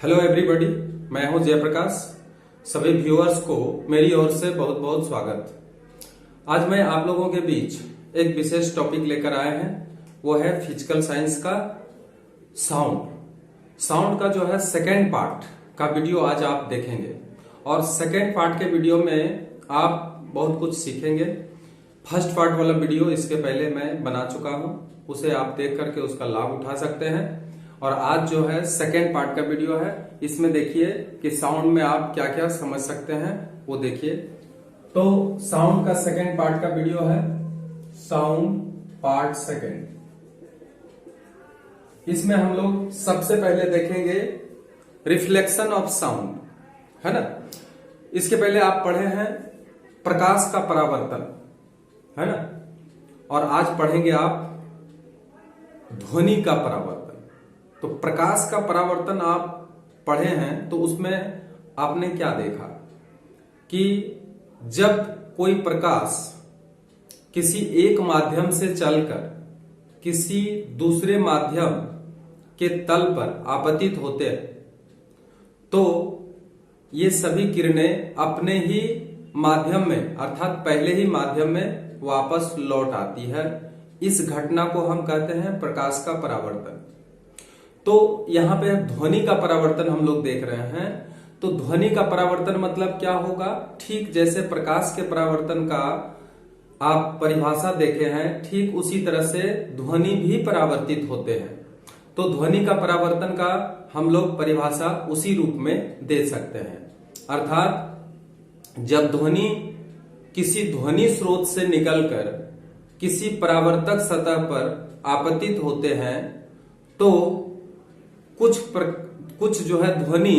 Hello everybody, मैं हूं जयप्रकाश। सभी व्यूअर्स को मेरी ओर से बहुत बहुत स्वागत। आज मैं आप लोगों के बीच एक विशेष टॉपिक लेकर आए हैं, वो है फिजिकल साइंस का साउंड का जो है सेकेंड पार्ट का वीडियो आज आप देखेंगे। और सेकेंड पार्ट के वीडियो में आप बहुत कुछ सीखेंगे। फर्स्ट पार्ट वाला वीडियो इसके पहले मैं बना चुका हूं, उसे आप देख करके उसका लाभ उठा सकते हैं। और आज जो है सेकेंड पार्ट का वीडियो है, इसमें देखिए कि साउंड में आप क्या क्या समझ सकते हैं वो देखिए। तो साउंड का सेकेंड पार्ट का वीडियो है साउंड पार्ट सेकेंड। इसमें हम लोग सबसे पहले देखेंगे रिफ्लेक्शन ऑफ साउंड, है ना। इसके पहले आप पढ़े हैं प्रकाश का परावर्तन, है ना। और आज पढ़ेंगे आप ध्वनि का परावर्तन। तो प्रकाश का परावर्तन आप पढ़े हैं, तो उसमें आपने क्या देखा कि जब कोई प्रकाश किसी एक माध्यम से चलकर किसी दूसरे माध्यम के तल पर आपतित होते हैं, तो ये सभी किरणें अपने ही माध्यम में अर्थात पहले ही माध्यम में वापस लौट आती है। इस घटना को हम कहते हैं प्रकाश का परावर्तन। तो यहां पे ध्वनि का परावर्तन हम लोग देख रहे हैं। तो ध्वनि का परावर्तन मतलब क्या होगा? ठीक जैसे प्रकाश के परावर्तन का आप परिभाषा देखे हैं, ठीक उसी तरह से ध्वनि भी परावर्तित होते हैं। तो ध्वनि का परावर्तन का हम लोग परिभाषा उसी रूप में दे सकते हैं। अर्थात जब ध्वनि किसी ध्वनि स्रोत से निकलकर किसी परावर्तक सतह पर आपतित होते हैं, तो कुछ जो है ध्वनि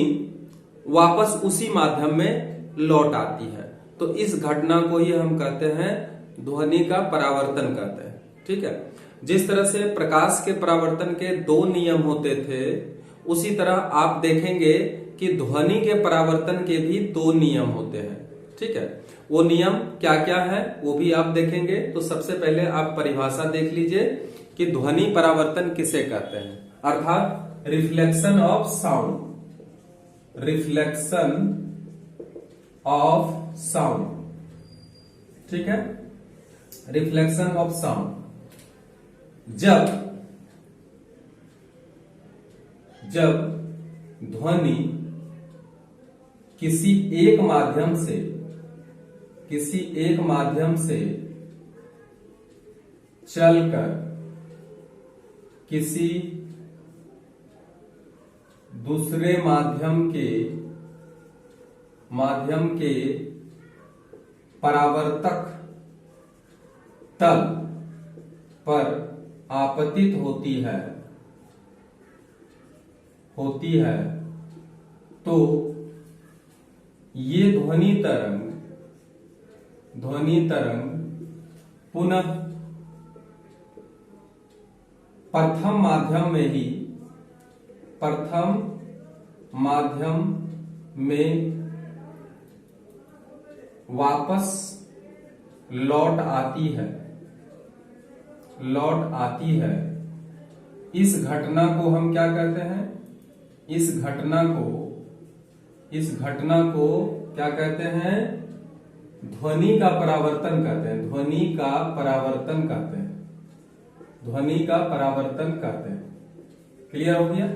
वापस उसी माध्यम में लौट आती है। तो इस घटना को ही हम कहते हैं ध्वनि का परावर्तन कहते हैं। ठीक है। जिस तरह से प्रकाश के परावर्तन के दो नियम होते थे, उसी तरह आप देखेंगे कि ध्वनि के परावर्तन के भी दो नियम होते हैं। ठीक है। वो नियम क्या क्या है वो भी आप देखेंगे। तो सबसे पहले आप परिभाषा देख लीजिए कि ध्वनि परावर्तन किसे कहते हैं, अर्थात reflection of sound. Reflection of sound, ठीक है। रिफ्लेक्शन ऑफ साउंड जब ध्वनि किसी एक माध्यम से चलकर किसी दूसरे माध्यम के परावर्तक तल पर आपतित होती है, तो ये ध्वनि तरंग पुनः प्रथम माध्यम में वापस लौट आती है। इस घटना को हम क्या कहते हैं? इस घटना को क्या कहते हैं? ध्वनि का परावर्तन कहते हैं। ध्वनि का परावर्तन कहते हैं। क्लियर हो गया?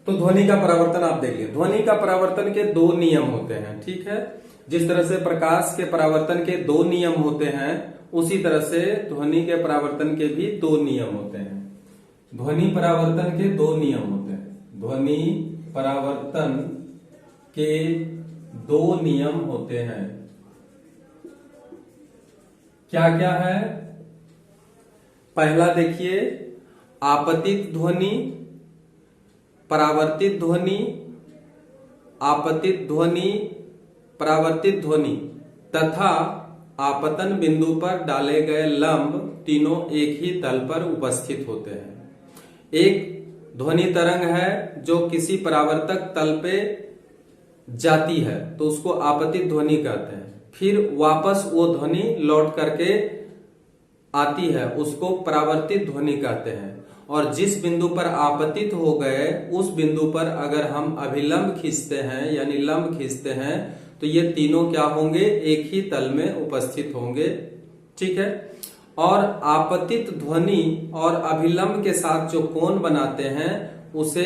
तो ध्वनि का परावर्तन आप देखिए। ध्वनि का परावर्तन के दो नियम होते हैं, ठीक है। जिस तरह से प्रकाश के परावर्तन के दो नियम होते हैं, उसी तरह से ध्वनि के परावर्तन के भी दो नियम होते हैं। ध्वनि परावर्तन के दो नियम होते हैं। ध्वनि परावर्तन के दो नियम होते हैं। क्या क्या है? पहला देखिए, आपतित ध्वनि, परावर्तित ध्वनि, आपतित ध्वनि, परावर्तित ध्वनि तथा आपतन बिंदु पर डाले गए लंब, तीनों एक ही तल पर उपस्थित होते हैं। एक ध्वनि तरंग है जो किसी परावर्तक तल पे जाती है, तो उसको आपतित ध्वनि कहते हैं। फिर वापस वो ध्वनि लौट करके आती है, उसको परावर्तित ध्वनि कहते हैं। और जिस बिंदु पर आपतित हो गए उस बिंदु पर अगर हम अभिलंब खींचते हैं यानी लंब खींचते हैं तो ये तीनों क्या होंगे, एक ही तल में उपस्थित होंगे। ठीक है। और आपतित ध्वनि और अभिलंब के साथ जो कोण बनाते हैं उसे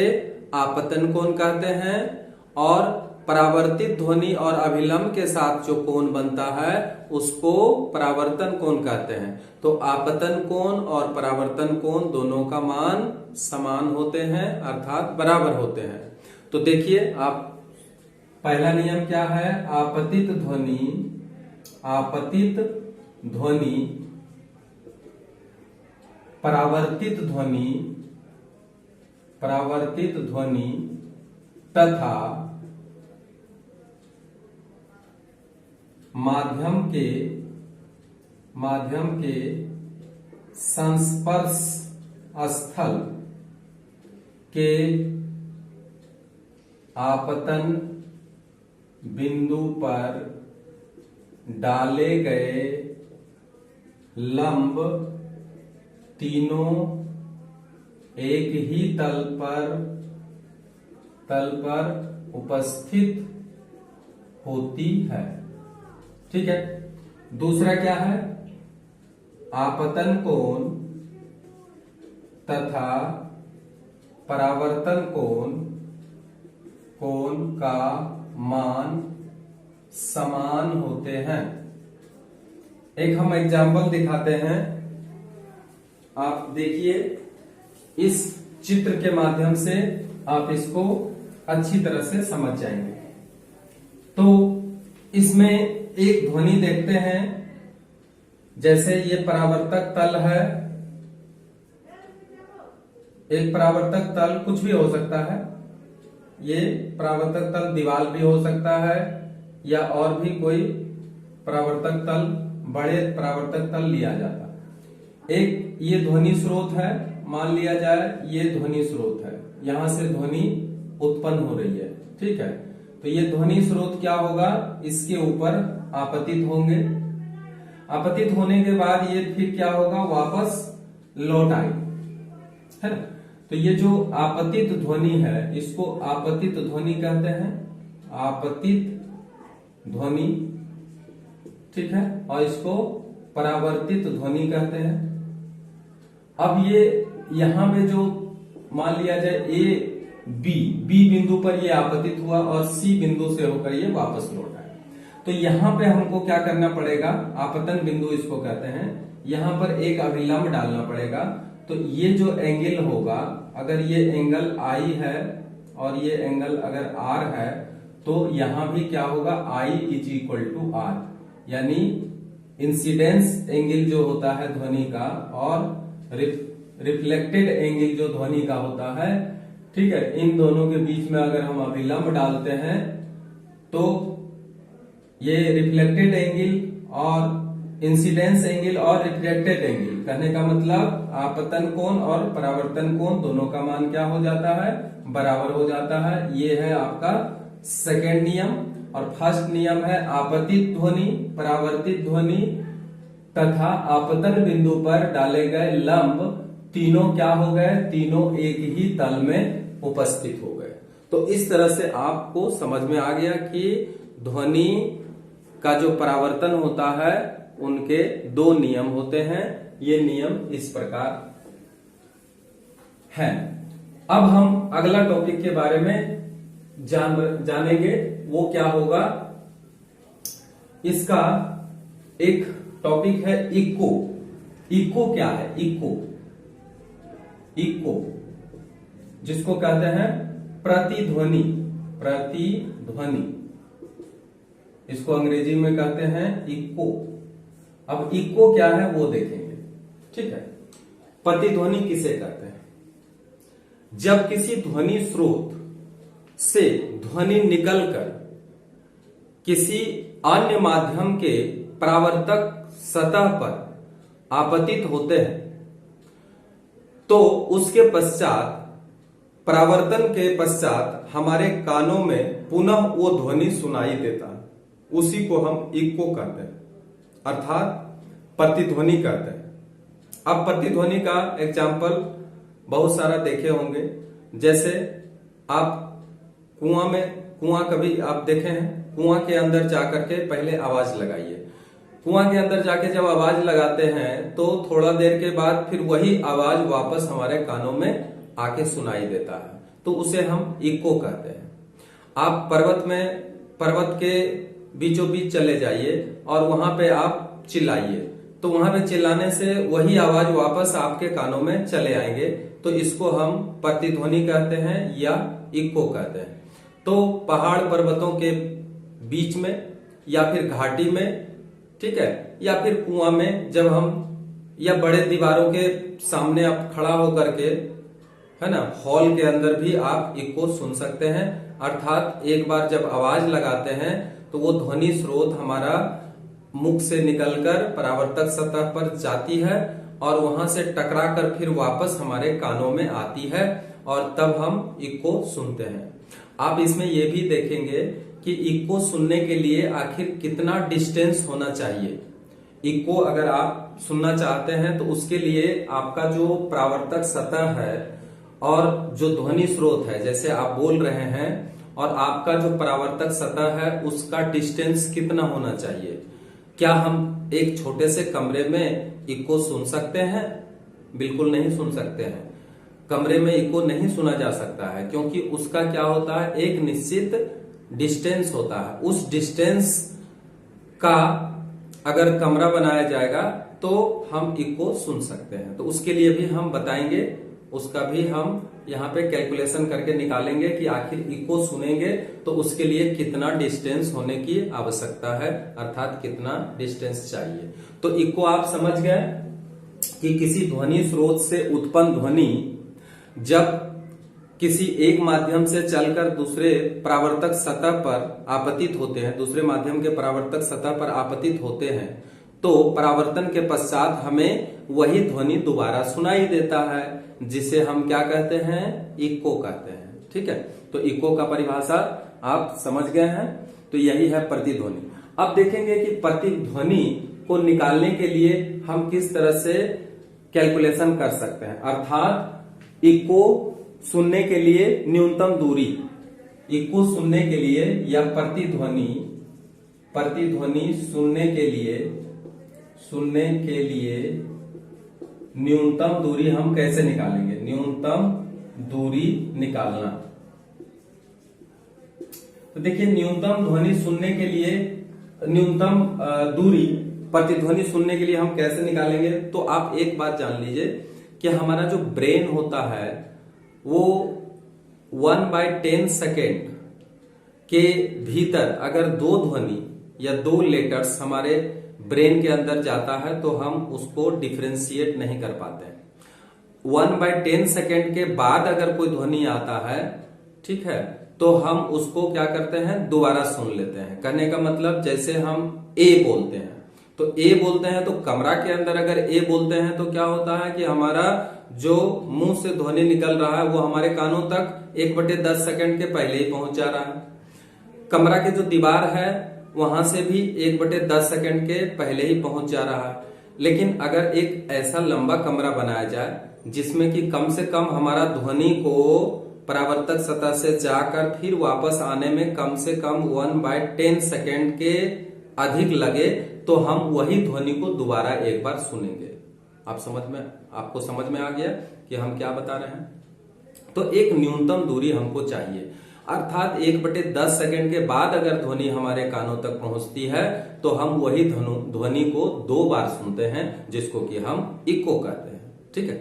आपतन कोण कहते हैं, और परावर्तित ध्वनि और अभिलंब के साथ जो कोण बनता है उसको परावर्तन कोण कहते हैं। तो आपतन कोण और परावर्तन कोण दोनों का मान समान होते हैं अर्थात बराबर होते हैं। तो देखिए आप, पहला नियम क्या है, आपतित ध्वनि परावर्तित ध्वनि तथा माध्यम के संस्पर्श स्थल के आपतन बिंदु पर डाले गए लंब तीनों एक ही तल पर उपस्थित होती है। ठीक है। दूसरा क्या है, आपतन कोण तथा परावर्तन कोण का मान समान होते हैं। एक हम एग्जाम्पल दिखाते हैं, आप देखिए इस चित्र के माध्यम से आप इसको अच्छी तरह से समझ जाएंगे। तो इसमें एक ध्वनि देखते हैं, जैसे ये परावर्तक तल है, एक परावर्तक तल कुछ भी हो सकता है, ये परावर्तक तल दीवार भी हो सकता है या और भी कोई परावर्तक तल, बड़े परावर्तक तल लिया जाता है। एक ये ध्वनि स्रोत है, मान लिया जाए ये ध्वनि स्रोत है, यहां से ध्वनि उत्पन्न हो रही है। ठीक है। तो ये ध्वनि स्रोत क्या होगा, इसके ऊपर आपतित होंगे, आपतित होने के बाद ये फिर क्या होगा, वापस लौट आए, है ना। तो ये जो आपतित ध्वनि है इसको आपतित ध्वनि कहते हैं, आपतित ध्वनि। ठीक है। और इसको परावर्तित ध्वनि कहते हैं। अब ये यहां पे जो मान लिया जाए ए बी बिंदु पर ये आपतित हुआ और सी बिंदु से होकर ये वापस लौट आए, तो यहां पे हमको क्या करना पड़ेगा, आपतन बिंदु इसको कहते हैं, यहां पर एक अभिलंब डालना पड़ेगा। तो ये जो एंगल होगा, अगर ये एंगल आई है और ये एंगल अगर आर है तो यहां भी क्या होगा, I is equal to are, यानी इंसिडेंस एंगल जो होता है ध्वनि का और रिफ्लेक्टेड एंगल जो ध्वनि का होता है, ठीक है, इन दोनों के बीच में अगर हम अभिलंब डालते हैं तो ये रिफ्लेक्टेड एंगल और इंसिडेंस एंगल और रिफ्लेक्टेड एंगल, कहने का मतलब आपतन कोण और परावर्तन कोण दोनों का मान क्या हो जाता है, बराबर हो जाता है। ये है आपका सेकेंड नियम। और फर्स्ट नियम है आपतित ध्वनि, परावर्तित ध्वनि तथा आपतन बिंदु पर डाले गए लंब तीनों क्या हो गए, तीनों एक ही तल में उपस्थित हो गए। तो इस तरह से आपको समझ में आ गया कि ध्वनि का जो परावर्तन होता है उनके दो नियम होते हैं। ये नियम इस प्रकार हैं। अब हम अगला टॉपिक के बारे में जानेंगे, वो क्या होगा। इसका एक टॉपिक है इको। इको क्या है, इको जिसको कहते हैं प्रतिध्वनि, इसको अंग्रेजी में कहते हैं इको। अब इको क्या है वो देखेंगे। ठीक है। प्रतिध्वनि किसे कहते हैं, जब किसी ध्वनि स्रोत से ध्वनि निकलकर किसी अन्य माध्यम के परावर्तक सतह पर आपतित होते हैं तो उसके पश्चात, परावर्तन के पश्चात हमारे कानों में पुनः वो ध्वनि सुनाई देता है, उसी को हम इको कहते हैं अर्थात प्रतिध्वनि कहते हैं। अब प्रतिध्वनि का एग्जाम्पल बहुत सारा देखे होंगे। जैसे आप कुआं कभी आप देखे हैं, कुआं के अंदर जाकर के पहले आवाज लगाइए। कुआं के अंदर जाके जब आवाज लगाते हैं तो थोड़ा देर के बाद फिर वही आवाज वापस हमारे कानों में आके सुनाई देता है, तो उसे हम इको कहते हैं। आप पर्वत के बीचों बीच चले जाइए और वहां पे आप चिल्लाइए, तो वहां पे चिल्लाने से वही आवाज वापस आपके कानों में चले आएंगे, तो इसको हम प्रतिध्वनि कहते हैं या इको कहते हैं। तो पहाड़ पर्वतों के बीच में या फिर घाटी में, ठीक है, या फिर कुआं में जब हम, या बड़े दीवारों के सामने आप खड़ा होकर के, है ना, हॉल के अंदर भी आप इको सुन सकते हैं। अर्थात एक बार जब आवाज लगाते हैं तो वो ध्वनि स्रोत हमारा मुख से निकलकर परावर्तक सतह पर जाती है और वहां से टकरा कर फिर वापस हमारे कानों में आती है और तब हम इको सुनते हैं। आप इसमें ये भी देखेंगे कि इको सुनने के लिए आखिर कितना डिस्टेंस होना चाहिए। इको अगर आप सुनना चाहते हैं तो उसके लिए आपका जो परावर्तक सतह है और जो ध्वनि स्रोत है, जैसे आप बोल रहे हैं और आपका जो परावर्तक सतह है उसका डिस्टेंस कितना होना चाहिए। क्या हम एक छोटे से कमरे में इको सुन सकते हैं? बिल्कुल नहीं सुन सकते हैं। कमरे में इको नहीं सुना जा सकता है, क्योंकि उसका क्या होता है, एक निश्चित डिस्टेंस होता है। उस डिस्टेंस का अगर कमरा बनाया जाएगा तो हम इको सुन सकते हैं। तो उसके लिए भी हम बताएंगे, उसका भी हम यहाँ पे कैलकुलेशन करके निकालेंगे कि आखिर इको सुनेंगे तो उसके लिए कितना डिस्टेंस होने की आवश्यकता है, अर्थात कितना डिस्टेंस चाहिए। तो इको आप समझ गए कि किसी ध्वनि स्रोत से उत्पन्न ध्वनि जब किसी एक माध्यम से चलकर दूसरे परावर्तक सतह पर आपतित होते हैं, दूसरे माध्यम के परावर्तक सतह पर आपतित होते हैं, तो परावर्तन के पश्चात हमें वही ध्वनि दोबारा सुनाई देता है, जिसे हम क्या कहते हैं, इको कहते हैं। ठीक है, तो इको का परिभाषा आप समझ गए हैं। तो यही है प्रतिध्वनि। अब देखेंगे कि प्रतिध्वनि को निकालने के लिए हम किस तरह से कैलकुलेशन कर सकते हैं, अर्थात इको सुनने के लिए न्यूनतम दूरी, इको सुनने के लिए या प्रतिध्वनि सुनने के लिए न्यूनतम दूरी हम कैसे निकालेंगे, न्यूनतम दूरी निकालना। तो देखिए, न्यूनतम ध्वनि सुनने के लिए न्यूनतम दूरी प्रतिध्वनि सुनने के लिए हम कैसे निकालेंगे। तो आप एक बात जान लीजिए कि हमारा जो ब्रेन होता है वो 1/10 सेकेंड के भीतर अगर दो ध्वनि या दो लेटर्स हमारे ब्रेन के अंदर जाता है तो हम उसको डिफरेंशिएट नहीं कर पाते। 1/10 सेकेंड के बाद अगर कोई ध्वनि आता है, ठीक है, तो हम उसको क्या करते हैं, दोबारा सुन लेते हैं। कहने का मतलब जैसे हम ए बोलते हैं, तो ए बोलते हैं तो कमरा के अंदर अगर ए बोलते हैं तो क्या होता है कि हमारा जो मुंह से ध्वनि निकल रहा है वो हमारे कानों तक 1/10 सेकेंड के पहले ही पहुंच जा रहा है। कमरा की जो दीवार है वहां से भी 1/10 सेकेंड के पहले ही पहुंच जा रहा है। लेकिन अगर एक ऐसा लंबा कमरा बनाया जाए जिसमें कि कम से कम हमारा ध्वनि को परावर्तक सतह से जाकर फिर वापस आने में कम से कम 1/10 सेकेंड के अधिक लगे, तो हम वही ध्वनि को दोबारा एक बार सुनेंगे। आपको समझ में आ गया कि हम क्या बता रहे हैं। तो एक न्यूनतम दूरी हमको चाहिए, अर्थात 1/10 सेकेंड के बाद अगर ध्वनि हमारे कानों तक पहुंचती है तो हम वही ध्वनि को 2 बार सुनते हैं, जिसको कि हम इको कहते हैं। ठीक है,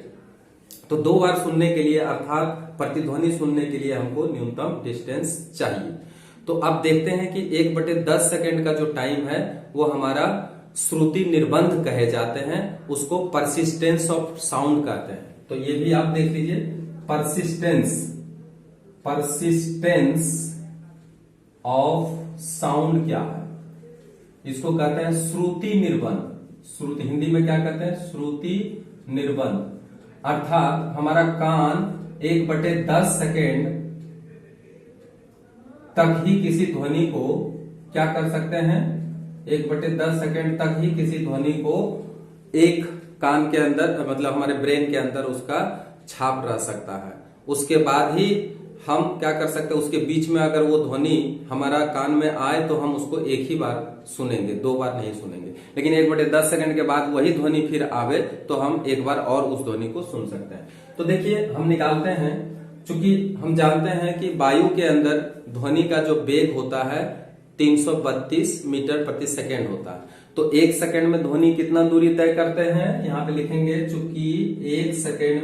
तो 2 बार सुनने के लिए अर्थात प्रतिध्वनि सुनने के लिए हमको न्यूनतम डिस्टेंस चाहिए। तो अब देखते हैं कि 1/10 सेकेंड का जो टाइम है वो हमारा श्रुति निर्बंध कहे जाते हैं, उसको परसिस्टेंस ऑफ साउंड कहते हैं। तो ये भी आप देख लीजिए, परसिस्टेंस ऑफ साउंड क्या है, इसको कहते हैं श्रुति निर्बंध। श्रुति हिंदी में क्या कहते हैं, श्रुति निर्बंध। अर्थात हमारा कान 1/10 सेकेंड तक ही किसी ध्वनि को क्या कर सकते हैं, 1/10 सेकेंड तक ही किसी ध्वनि को एक कान के अंदर, मतलब हमारे ब्रेन के अंदर उसका छाप रह सकता है। उसके बाद ही हम क्या कर सकते हैं, उसके बीच में अगर वो ध्वनि हमारा कान में आए तो हम उसको एक ही बार सुनेंगे, 2 बार नहीं सुनेंगे। लेकिन 1/10 सेकंड के बाद वही ध्वनि फिर आवे तो हम एक बार और उस ध्वनि को सुन सकते हैं। तो देखिए हम निकालते हैं, चूंकि हम जानते हैं कि वायु के अंदर ध्वनि का जो वेग होता है 332 मीटर प्रति सेकेंड होता है। तो 1 सेकेंड में ध्वनि कितना दूरी तय करते हैं, यहां पे लिखेंगे, चूंकि 1 सेकेंड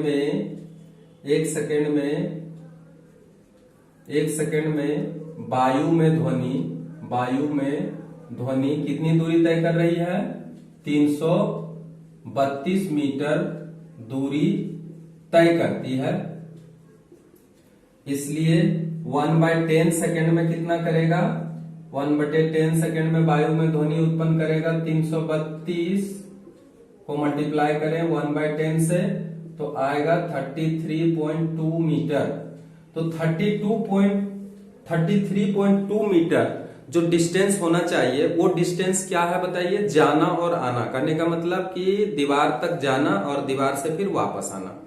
में वायु में ध्वनि कितनी दूरी तय कर रही है, 332 मीटर दूरी तय करती है। इसलिए 1/10 सेकेंड में कितना करेगा, 1/10 सेकेंड में वायु में ध्वनि उत्पन्न करेगा 332 को मल्टीप्लाई करें 1/10 से तो आएगा 33.2 मीटर। तो 33.2 मीटर जो डिस्टेंस होना चाहिए वो डिस्टेंस क्या है बताइए, जाना और आना। करने का मतलब कि दीवार तक जाना और दीवार से फिर वापस आना।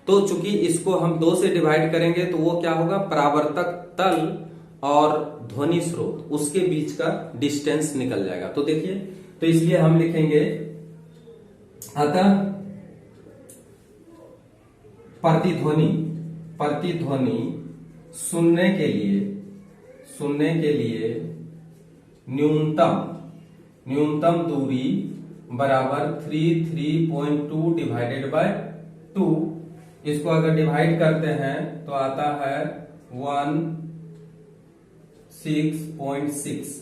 तो चूंकि इसको हम 2 से डिवाइड करेंगे तो वो क्या होगा, परावर्तक तल और ध्वनि स्रोत उसके बीच का डिस्टेंस निकल जाएगा। तो देखिए, तो इसलिए हम लिखेंगे, अतः प्रतिध्वनि सुनने के लिए न्यूनतम दूरी बराबर 33.2 डिवाइडेड बाय 2। इसको अगर डिवाइड करते हैं तो आता है 16.6।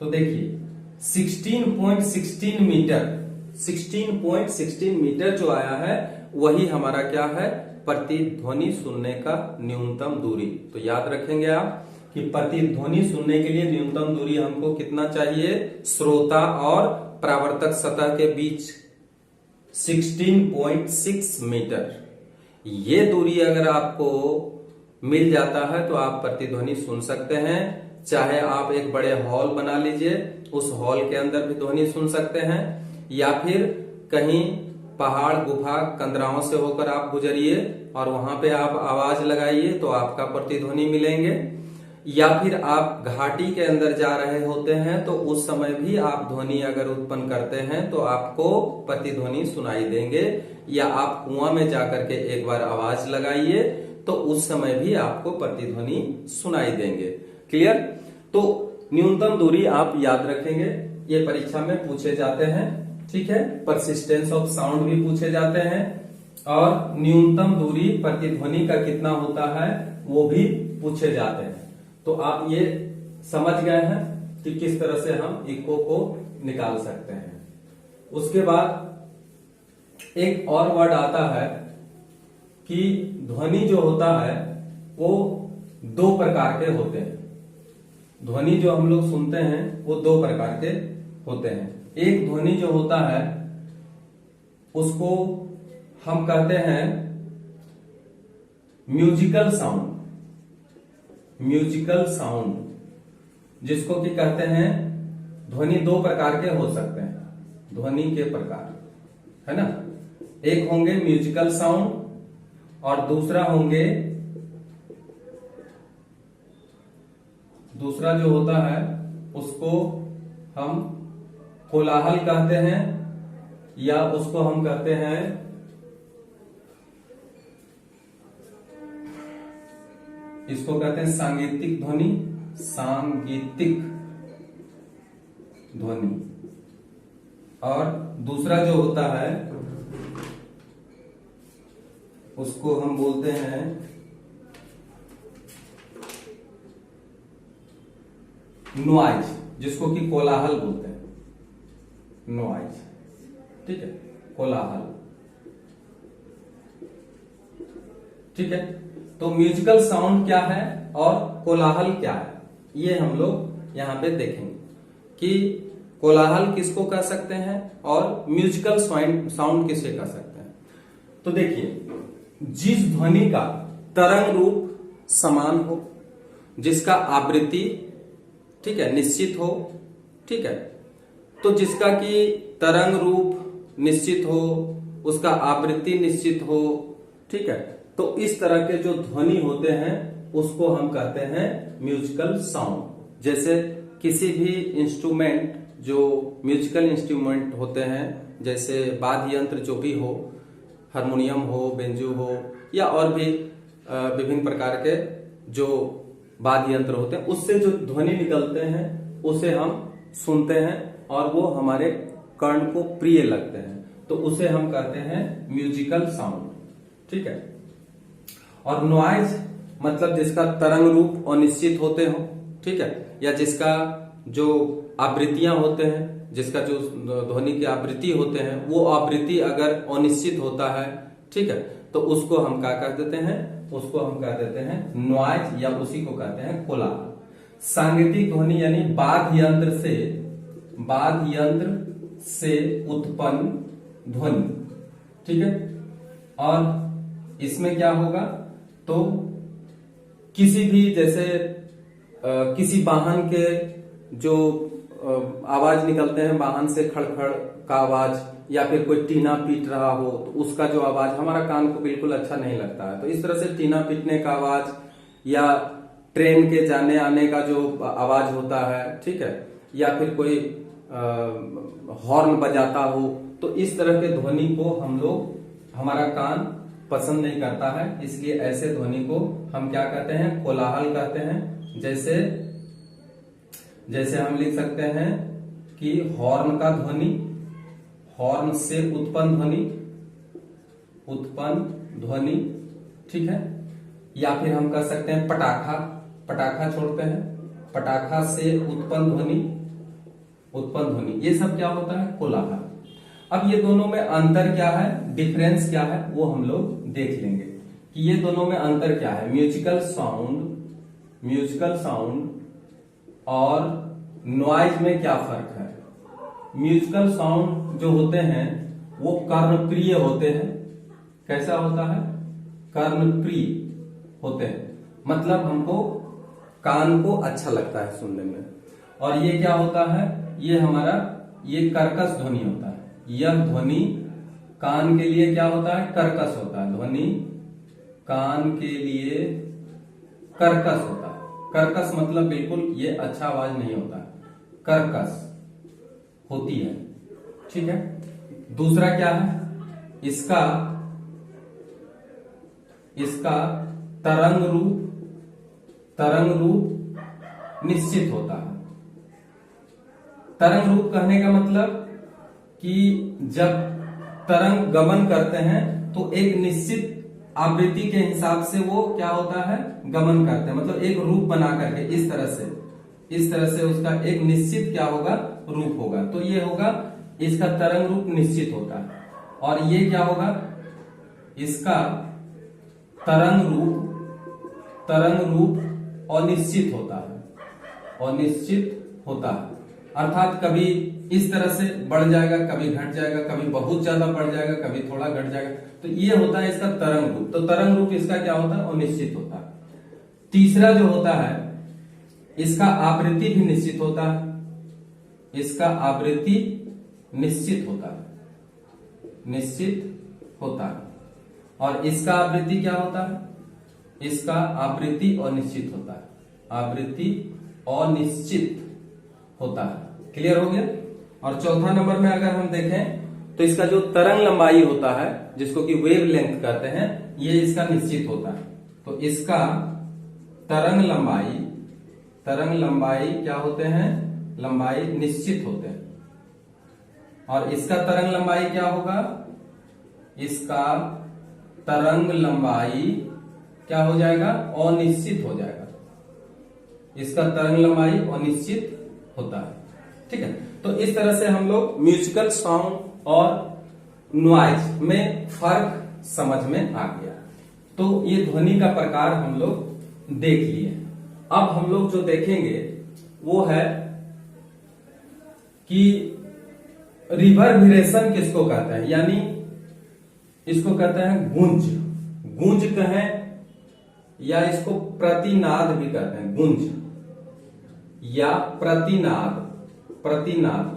तो देखिए 16.16 मीटर जो आया है वही हमारा क्या है, प्रतिध्वनि सुनने का न्यूनतम दूरी। तो याद रखेंगे आप कि प्रतिध्वनि सुनने के लिए न्यूनतम दूरी हमको कितना चाहिए, श्रोता और परावर्तक सतह के बीच 16.6 मीटर। ये दूरी अगर आपको मिल जाता है तो आप प्रतिध्वनि सुन सकते हैं। चाहे आप एक बड़े हॉल बना लीजिए, उस हॉल के अंदर भी ध्वनि सुन सकते हैं, या फिर कहीं पहाड़ गुफा कंदराओं से होकर आप गुजरिए और वहां पे आप आवाज लगाइए तो आपका प्रतिध्वनि मिलेंगे। या फिर आप घाटी के अंदर जा रहे होते हैं तो उस समय भी आप ध्वनि अगर उत्पन्न करते हैं तो आपको प्रतिध्वनि सुनाई देंगे। या आप कुआं में जाकर के एक बार आवाज लगाइए तो उस समय भी आपको प्रतिध्वनि सुनाई देंगे। क्लियर? तो न्यूनतम दूरी आप याद रखेंगे, ये परीक्षा में पूछे जाते हैं। ठीक है, परसिस्टेंस ऑफ साउंड भी पूछे जाते हैं और न्यूनतम दूरी प्रतिध्वनि का कितना होता है वो भी पूछे जाते हैं। तो आप ये समझ गए हैं कि किस तरह से हम इको को निकाल सकते हैं। उसके बाद एक और वर्ड आता है कि ध्वनि जो होता है वो 2 प्रकार के होते हैं। ध्वनि जो हम लोग सुनते हैं वो 2 प्रकार के होते हैं। एक ध्वनि जो होता है उसको हम कहते हैं म्यूजिकल साउंड, जिसको कि कहते हैं ध्वनि 2 प्रकार के हो सकते हैं, ध्वनि के प्रकार, है ना। एक होंगे म्यूजिकल साउंड और दूसरा जो होता है उसको हम कोलाहल कहते हैं, या उसको हम कहते हैं इसको कहते हैं सांगीतिक ध्वनि। और दूसरा जो होता है उसको हम बोलते हैं नॉइज, जिसको कि कोलाहल बोलते हैं, नॉइज। ठीक है, कोलाहल। ठीक है, तो म्यूजिकल साउंड क्या है और कोलाहल क्या है, ये हम लोग यहां पे देखेंगे कि कोलाहल किसको कह सकते हैं और म्यूजिकल साउंड किसे कह सकते हैं। तो देखिए, जिस ध्वनि का तरंग रूप समान हो, जिसका आवृत्ति ठीक है निश्चित हो, ठीक है, तो जिसका कि तरंग रूप निश्चित हो, उसका आवृत्ति निश्चित हो, ठीक है। तो इस तरह के जो ध्वनि होते हैं उसको हम कहते हैं म्यूजिकल साउंड। जैसे किसी भी इंस्ट्रूमेंट, जो म्यूजिकल इंस्ट्रूमेंट होते हैं, जैसे वाद्य यंत्र जो भी हो, हारमोनियम हो, बेंजू हो, या और भी विभिन्न प्रकार के जो वाद्य यंत्र होते हैं, उससे जो ध्वनि निकलते हैं उसे हम सुनते हैं और वो हमारे कर्ण को प्रिय लगते हैं, तो उसे हम कहते हैं म्यूजिकल साउंड। ठीक है। और नॉइज मतलब जिसका तरंग रूप अनिश्चित होते हो, ठीक है, या जिसका जो आवृत्तियां होते हैं, जिसका जो ध्वनि की आवृत्ति होते हैं, वो आवृत्ति अगर अनिश्चित होता है, ठीक है, तो उसको हम क्या कह देते हैं, उसको हम कह देते हैं नॉइज, या उसी को कहते हैं कोलाहल। सांगीतिक ध्वनि यानी वाद्य यंत्र से उत्पन्न ध्वनि, ठीक है। और इसमें क्या होगा, तो किसी भी जैसे किसी वाहन के जो आवाज निकलते हैं, वाहन से खड़खड़ का आवाज, या फिर कोई टीना पीट रहा हो तो उसका जो आवाज हमारा कान को बिल्कुल अच्छा नहीं लगता है, तो इस तरह से टीना पीटने का आवाज, या ट्रेन के जाने आने का जो आवाज होता है, ठीक है, या फिर कोई हॉर्न बजाता हो, तो इस तरह के ध्वनि को हम लोग, हमारा कान पसंद नहीं करता है, इसलिए ऐसे ध्वनि को हम क्या कहते हैं, कोलाहल कहते हैं। जैसे हम लिख सकते हैं कि हॉर्न का ध्वनि, हॉर्न से उत्पन्न ध्वनि, ठीक है। या फिर हम कह सकते हैं पटाखा छोड़ते हैं, पटाखा से उत्पन्न ध्वनि, ये सब क्या होता है, कोलाहल। अब ये दोनों में अंतर क्या है, डिफरेंस क्या है, वो हम लोग देख लेंगे कि ये दोनों में अंतर क्या है। म्यूजिकल साउंड और नॉइज में क्या फर्क है। म्यूजिकल साउंड जो होते हैं वो कर्णप्रिय होते हैं। कैसा होता है, कर्णप्रिय होते हैं, मतलब हमको कान को अच्छा लगता है सुनने में। और ये क्या होता है, ये हमारा ये कर्कश ध्वनि होता है। यह ध्वनि कान के लिए क्या होता है, कर्कश होता है। ध्वनि कान के लिए कर्कश होता है। कर्कश मतलब बिल्कुल ये अच्छा आवाज नहीं होता है, कर्कश होती है, ठीक है। दूसरा क्या है, इसका तरंग रूप निश्चित होता है। तरंग रूप कहने का मतलब कि जब तरंग गमन करते हैं तो एक निश्चित आवृत्ति के हिसाब से वो क्या होता है, गमन करते हैं, मतलब एक रूप बना करके इस तरह से उसका एक निश्चित क्या होगा, रूप होगा। तो ये होगा, इसका तरंग रूप निश्चित होता है। और ये क्या होगा, इसका तरंग रूप अनिश्चित होता है। अर्थात कभी इस तरह से बढ़ जाएगा, कभी घट जाएगा, कभी बहुत ज्यादा बढ़ जाएगा, कभी थोड़ा घट जाएगा। तो ये होता है इसका तरंग रूप। तो तरंग रूप इसका क्या होता है, अनिश्चित होता है। तीसरा जो होता है, इसका आवृत्ति भी निश्चित होता है। इसका आवृत्ति निश्चित होता है। और इसका आवृत्ति क्या होता है, इसका आवृत्ति अनिश्चित होता है। आवृत्ति अनिश्चित होता है। क्लियर हो गया। और चौथा नंबर में अगर हम देखें तो इसका जो तरंग लंबाई होता है, जिसको कि वेव लेंथ कहते हैं, ये इसका निश्चित होता है। तो इसका तरंग लंबाई क्या होते हैं, लंबाई निश्चित होते हैं। और इसका तरंग लंबाई क्या होगा, इसका तरंग लंबाई क्या हो जाएगा, अनिश्चित हो जाएगा। इसका तरंग लंबाई अनिश्चित होता है, ठीक है। तो इस तरह से हम लोग म्यूजिकल साउंड और नॉइज में फर्क समझ में आ गया। तो ये ध्वनि का प्रकार हम लोग देख लिए। अब हम लोग जो देखेंगे वो है कि रिवर्बरेशन किसको कहते हैं, यानी इसको कहते हैं गूंज कहें, या इसको प्रतिनाद भी कहते हैं। गूंज या प्रतिनाद।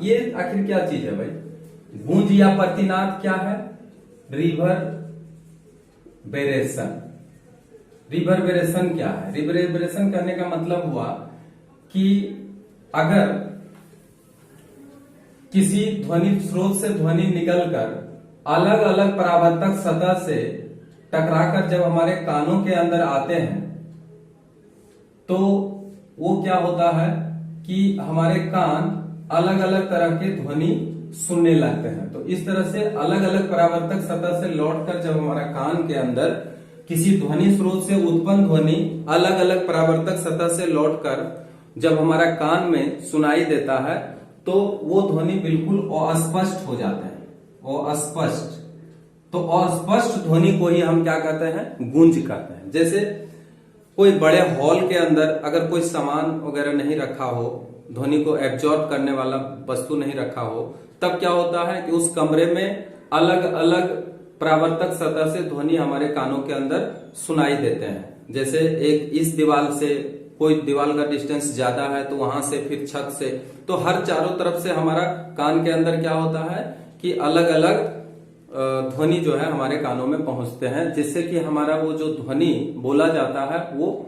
ये आखिर क्या चीज है भाई, गूंज या प्रतिनाद क्या है, रिवर्बरेशन। रिवर्बरेशन क्या है? रिवर्बरेशन कहने का मतलब हुआ कि अगर किसी ध्वनि स्रोत से ध्वनि निकलकर अलग अलग परावर्तक सतह से टकराकर जब हमारे कानों के अंदर आते हैं तो वो क्या होता है कि हमारे कान अलग अलग तरह के ध्वनि सुनने लगते हैं। तो इस तरह से अलग अलग परावर्तक सतह से लौटकर जब हमारा कान के अंदर किसी ध्वनि स्रोत से उत्पन्न ध्वनि अलग अलग परावर्तक सतह से लौटकर जब हमारा कान में सुनाई देता है तो वो ध्वनि बिल्कुल अस्पष्ट हो जाते हैं। अस्पष्ट, तो अस्पष्ट ध्वनि को ही हम क्या कहते हैं? गूंज कहते हैं। जैसे कोई बड़े हॉल के अंदर अगर कोई सामान वगैरह नहीं रखा हो, ध्वनि को एब्जॉर्ब करने वाला वस्तु नहीं रखा हो, तब क्या होता है कि उस कमरे में अलग अलग परावर्तक सतह से ध्वनि हमारे कानों के अंदर सुनाई देते हैं। जैसे एक इस दीवार से, कोई दीवार का डिस्टेंस ज्यादा है तो वहां से, फिर छत से, तो हर चारों तरफ से हमारा कान के अंदर क्या होता है कि अलग अलग ध्वनि जो है हमारे कानों में पहुंचते हैं, जिससे कि हमारा वो जो ध्वनि बोला जाता है वो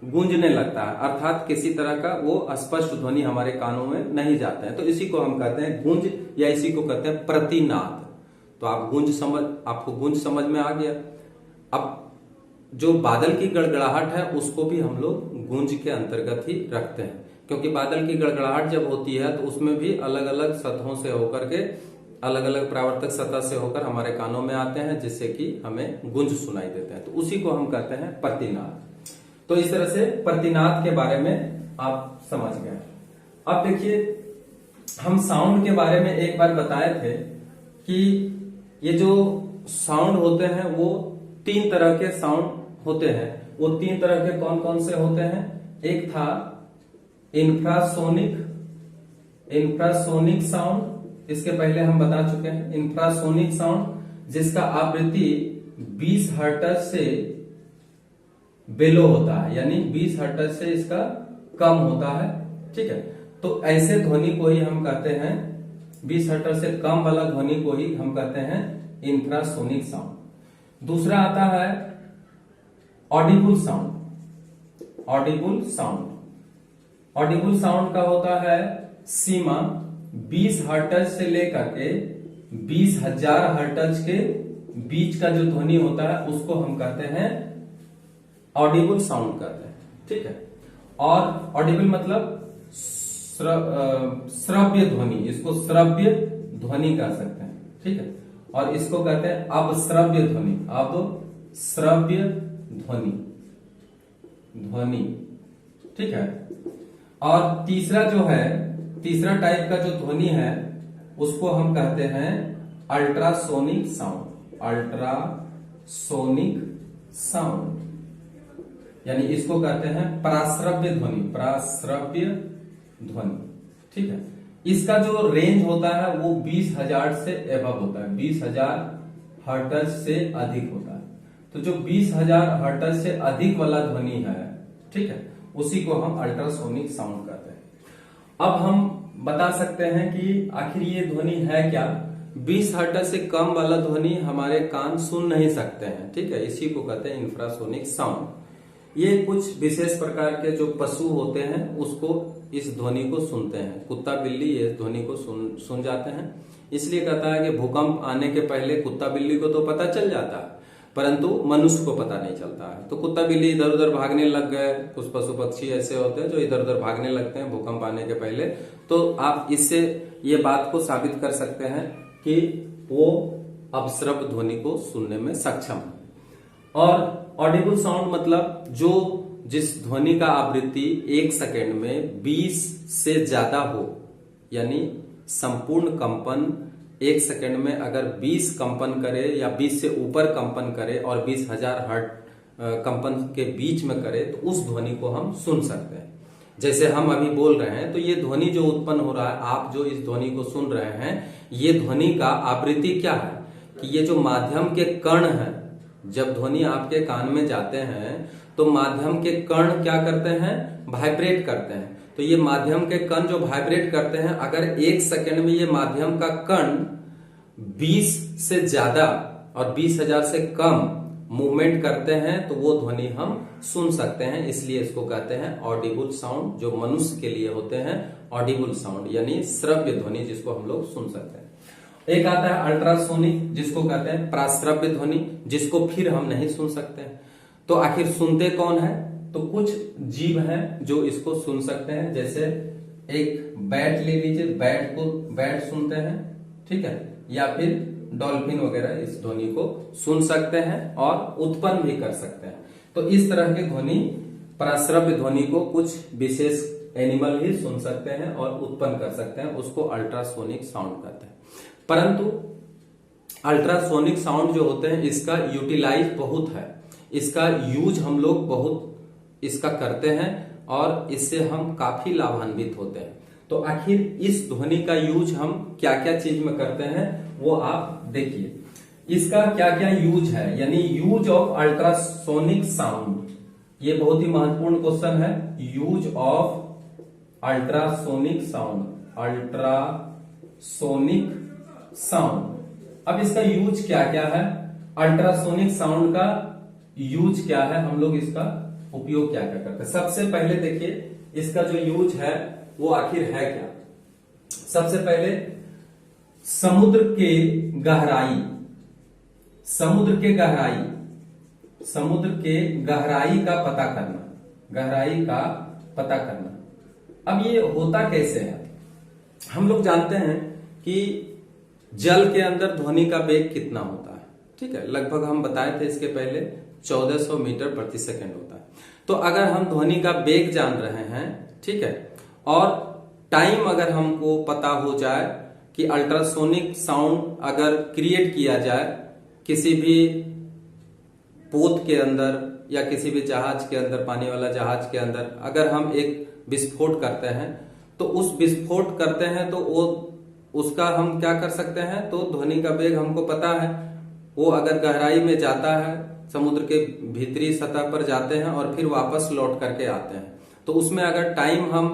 गूंजने लगता है, अर्थात किसी तरह का वो अस्पष्ट ध्वनि हमारे कानों में नहीं जाता है। तो इसी को हम कहते हैं गूंज, या इसी को कहते हैं प्रतिनाद। तो आपको गूंज समझ में आ गया। अब जो बादल की गड़गड़ाहट है उसको भी हम लोग गूंज के अंतर्गत ही रखते हैं, क्योंकि बादल की गड़गड़ाहट जब होती है तो उसमें भी अलग अलग सतहों से होकर के, अलग अलग परावर्तक सतह से होकर हमारे कानों में आते हैं, जिससे कि हमें गूंज सुनाई देते हैं। तो उसी को हम कहते हैं प्रतिनाद। तो इस तरह से प्रतिनाद के बारे में आप समझ गए। अब देखिए, हम साउंड के बारे में एक बार बताए थे कि ये जो साउंड होते हैं वो 3 तरह के साउंड होते हैं। वो 3 तरह के कौन कौन से होते हैं? एक था इंफ्रासोनिक साउंड, इसके पहले हम बता चुके हैं। इंफ्रासोनिक साउंड जिसका आवृत्ति 20 हर्ट्ज से बेलो होता है, यानी 20 हर्ट्ज से इसका कम होता है। ठीक है, तो ऐसे ध्वनि को ही हम कहते हैं, 20 हर्ट्ज से कम वाला ध्वनि को ही हम कहते हैं इंफ्रासोनिक साउंड। दूसरा आता है ऑडिबल साउंड। ऑडिबल साउंड का होता है सीमा 20 हर्ट्ज से लेकर के 20,000 हर्ट्ज के बीच का जो ध्वनि होता है उसको हम कहते हैं ऑडिबल साउंड कहते हैं। ठीक है, और ऑडिबल मतलब श्रव्य ध्वनि, इसको श्रव्य ध्वनि कह सकते हैं। ठीक है, और इसको कहते हैं अपश्रव्य ध्वनि। अपश्रव्य ध्वनि। ठीक है, और तीसरा जो है, तीसरा टाइप का जो ध्वनि है उसको हम कहते हैं अल्ट्रासोनिक साउंड। अल्ट्रासोनिक साउंड, यानी इसको कहते हैं पराश्रव्य ध्वनि। ठीक है, इसका जो रेंज होता है वो 20,000 से एबव होता है, 20,000 हर्ट्ज से अधिक होता है। तो जो 20,000 हर्ट्ज से अधिक वाला ध्वनि है, ठीक है, उसी को हम अल्ट्रासोनिक साउंड कहते हैं। अब हम बता सकते हैं कि आखिर ये ध्वनि है क्या। 20 हर्ट्ज से कम वाला ध्वनि हमारे कान सुन नहीं सकते हैं। ठीक है, इसी को कहते हैं इंफ्रासोनिक साउंड। ये कुछ विशेष प्रकार के जो पशु होते हैं उसको इस ध्वनि को सुनते हैं। कुत्ता बिल्ली ये ध्वनि को सुन जाते हैं। इसलिए कहता है कि भूकंप आने के पहले कुत्ता बिल्ली को तो पता चल जाता है, परंतु मनुष्य को पता नहीं चलता है। तो कुत्ता बिल्ली इधर उधर भागने लग गए। कुछ पशु पक्षी ऐसे होते हैं जो इधर उधर भागने लगते हैं भूकंप आने के पहले। तो आप इससे ये बात को साबित कर सकते हैं कि वो अपश्रव्य ध्वनि को सुनने में सक्षम है। और ऑडिबल साउंड मतलब जिस ध्वनि का आवृत्ति 1 सेकेंड में 20 से ज्यादा हो, यानी संपूर्ण कंपन 1 सेकेंड में अगर 20 कंपन करे या 20 से ऊपर कंपन करे और 20,000 हर्ट्ज कंपन के बीच में करे तो उस ध्वनि को हम सुन सकते हैं। जैसे हम अभी बोल रहे हैं तो ये ध्वनि जो उत्पन्न हो रहा है, आप जो इस ध्वनि को सुन रहे हैं, ये ध्वनि का आवृत्ति क्या है कि ये जो माध्यम के कण हैं, जब ध्वनि आपके कान में जाते हैं तो माध्यम के कण क्या करते हैं? वाइब्रेट करते हैं। तो ये माध्यम के कण जो वाइब्रेट करते हैं, अगर 1 सेकेंड में ये माध्यम का कण 20 से ज्यादा और 20,000 से कम मूवमेंट करते हैं तो वो ध्वनि हम सुन सकते हैं, इसलिए इसको कहते हैं ऑडिबल साउंड। जो मनुष्य के लिए होते हैं ऑडिबल साउंड यानी श्रव्य ध्वनि, जिसको हम लोग सुन सकते हैं। एक आता है अल्ट्रासोनिक, जिसको कहते हैं प्राश्रव्य ध्वनि, जिसको फिर हम नहीं सुन सकते हैं। तो आखिर सुनते कौन है? तो कुछ जीव हैं जो इसको सुन सकते हैं, जैसे एक बैट ले लीजिए, बैट सुनते हैं, ठीक है, या फिर डॉल्फिन वगैरह इस ध्वनि को सुन सकते हैं और उत्पन्न भी कर सकते हैं। तो इस तरह के ध्वनि, प्राश्रव्य ध्वनि को कुछ विशेष एनिमल ही सुन सकते हैं और उत्पन्न कर सकते हैं, उसको अल्ट्रासोनिक साउंड कहते हैं। परंतु अल्ट्रासोनिक साउंड जो होते हैं इसका यूटिलाइज बहुत है, इसका यूज हम लोग बहुत इसका करते हैं और इससे हम काफी लाभान्वित होते हैं। तो आखिर इस ध्वनि का यूज हम क्या क्या चीज में करते हैं वो आप देखिए। इसका क्या क्या यूज है, यानी यूज ऑफ अल्ट्रासोनिक साउंड, ये बहुत ही महत्वपूर्ण क्वेश्चन है। Use of ultrasonic sound, ultrasonic sound. अब इसका यूज क्या क्या है, अल्ट्रासोनिक साउंड का यूज क्या है, हम लोग इसका उपयोग क्या क्या करते हैं। सबसे पहले देखिए इसका जो यूज है वो आखिर है क्या। सबसे पहले समुद्र के गहराई, समुद्र के गहराई, समुद्र के गहराई का पता करना, गहराई का पता करना। अब ये होता कैसे है, हम लोग जानते हैं कि जल के अंदर ध्वनि का वेग कितना होता है, ठीक है, लगभग हम बताए थे इसके पहले 1400 मीटर प्रति सेकंड होता है। तो अगर हम ध्वनि का वेग जान रहे हैं, ठीक है, और टाइम अगर हमको पता हो जाए कि अल्ट्रासोनिक साउंड अगर क्रिएट किया जाए किसी भी पोत के अंदर या किसी भी जहाज के अंदर, पानी वाला जहाज के अंदर, अगर हम एक विस्फोट करते हैं तो उस विस्फोट करते हैं तो वो उसका हम क्या कर सकते हैं, तो ध्वनि का वेग हमको पता है। वो अगर गहराई में जाता है, समुद्र के भीतरी सतह पर जाते हैं और फिर वापस लौट करके आते हैं, तो उसमें अगर टाइम हम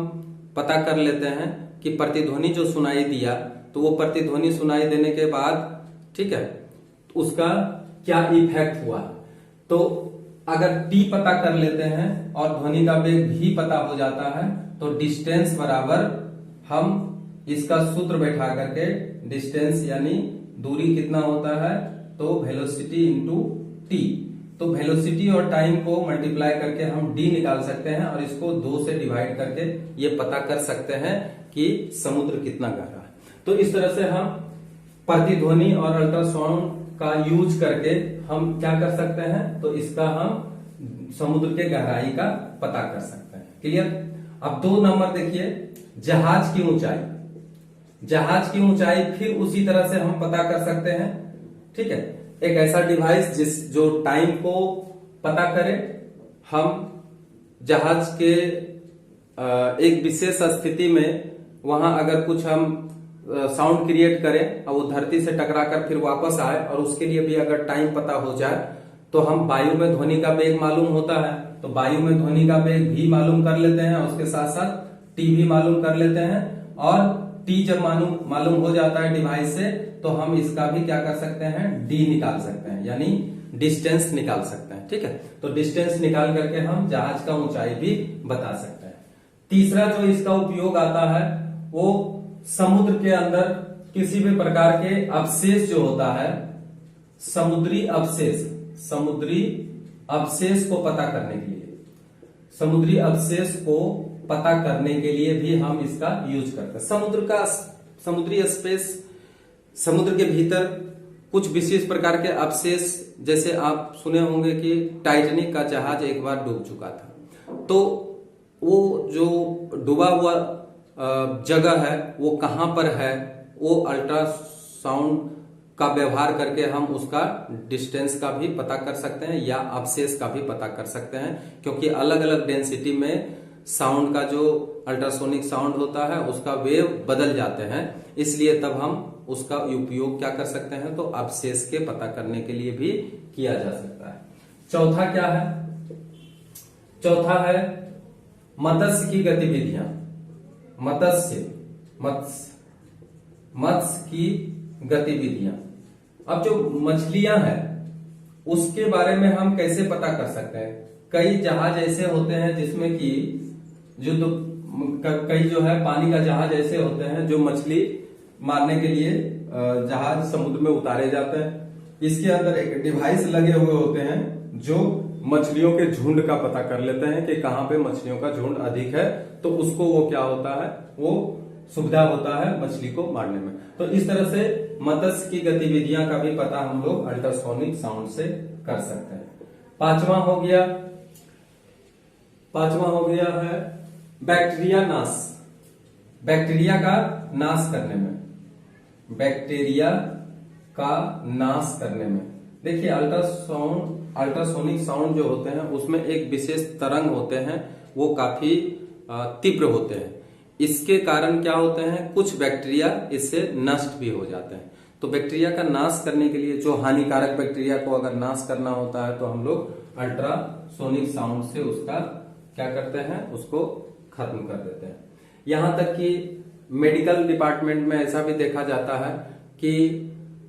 पता कर लेते हैं कि प्रतिध्वनि जो सुनाई दिया, तो वो प्रतिध्वनि सुनाई देने के बाद, ठीक है, उसका क्या इफेक्ट हुआ, तो अगर टी पता कर लेते हैं और ध्वनि का वेग भी पता हो जाता है, तो डिस्टेंस बराबर हम इसका सूत्र बैठा करके, डिस्टेंस यानी दूरी कितना होता है, तो वेलोसिटी इंटू टी, तो वेलोसिटी और टाइम को मल्टीप्लाई करके हम डी निकाल सकते हैं और इसको 2 से डिवाइड करके ये पता कर सकते हैं कि समुद्र कितना गहरा है। तो इस तरह से हम प्रतिध्वनि और अल्ट्रासाउंड का यूज करके हम क्या कर सकते हैं, तो इसका हम समुद्र के गहराई का पता कर सकते हैं। क्लियर। अब 2 नंबर देखिए, जहाज की ऊंचाई, जहाज की ऊंचाई फिर उसी तरह से हम पता कर सकते हैं, ठीक है, एक ऐसा डिवाइस जो टाइम को पता करे। हम जहाज के एक विशेष स्थिति में वहां अगर कुछ हम साउंड क्रिएट करें और वो धरती से टकरा कर फिर वापस आए, और उसके लिए भी अगर टाइम पता हो जाए, तो हम वायु में ध्वनि का वेग मालूम होता है, तो वायु में ध्वनि का वेग भी मालूम कर लेते हैं, उसके साथ साथ टी भी मालूम कर लेते हैं। और टी जब मालूम हो जाता है डिवाइस से, तो हम इसका भी क्या कर सकते हैं, डी निकाल सकते हैं, यानी डिस्टेंस निकाल सकते हैं, ठीक है। तो डिस्टेंस निकाल करके हम जहाज का ऊंचाई भी बता सकते हैं। तीसरा जो इसका उपयोग आता है, वो समुद्र के अंदर किसी भी प्रकार के अवशेष जो होता है, समुद्री अवशेष, समुद्री अवशेष को पता करने के लिए, समुद्री अवशेष को पता करने के लिए भी हम इसका यूज करते हैं। समुद्री स्पेस, समुद्र के भीतर कुछ विशेष प्रकार के अवशेष, जैसे आप सुने होंगे कि टाइटैनिक का जहाज एक बार डूब चुका था, तो वो जो डूबा हुआ जगह है वो कहां पर है, वो अल्ट्रासाउंड का व्यवहार करके हम उसका डिस्टेंस का भी पता कर सकते हैं या अवशेष का भी पता कर सकते हैं, क्योंकि अलग अलग डेंसिटी में साउंड का जो अल्ट्रासोनिक साउंड होता है उसका वेव बदल जाते हैं, इसलिए तब हम उसका उपयोग क्या कर सकते हैं, तो अवशेष के पता करने के लिए भी किया जा सकता है। चौथा क्या है, चौथा है मत्स्य की गतिविधियां, मत्स्य की गतिविधियां। अब जो मछलियां हैं, उसके बारे में हम कैसे पता कर सकते हैं? कई जहाज ऐसे होते हैं जिसमें कि कई जो है पानी का जहाज ऐसे होते हैं जो मछली मारने के लिए जहाज समुद्र में उतारे जाते हैं। इसके अंदर एक डिवाइस लगे हुए होते हैं जो मछलियों के झुंड का पता कर लेते हैं कि कहाँ पे मछलियों का झुंड अधिक है, तो उसको वो क्या होता है, वो सुविधा होता है मछली को मारने में। तो इस तरह से मत्स्य की गतिविधियां का भी पता हम लोग अल्ट्रासोनिक साउंड से कर सकते हैं। पांचवा हो गया है बैक्टीरिया नाश। बैक्टीरिया का नाश करने में, बैक्टीरिया का नाश करने में देखिए अल्ट्रासोनिक साउंड जो होते हैं उसमें एक विशेष तरंग होते हैं, वो काफी तीव्र होते हैं। इसके कारण क्या होते हैं, कुछ बैक्टीरिया इससे नष्ट भी हो जाते हैं। तो बैक्टीरिया का नाश करने के लिए, जो हानिकारक बैक्टीरिया को अगर नाश करना होता है तो हम लोग अल्ट्रासोनिक साउंड से उसका क्या करते हैं, उसको खत्म कर देते हैं। यहां तक कि मेडिकल डिपार्टमेंट में ऐसा भी देखा जाता है कि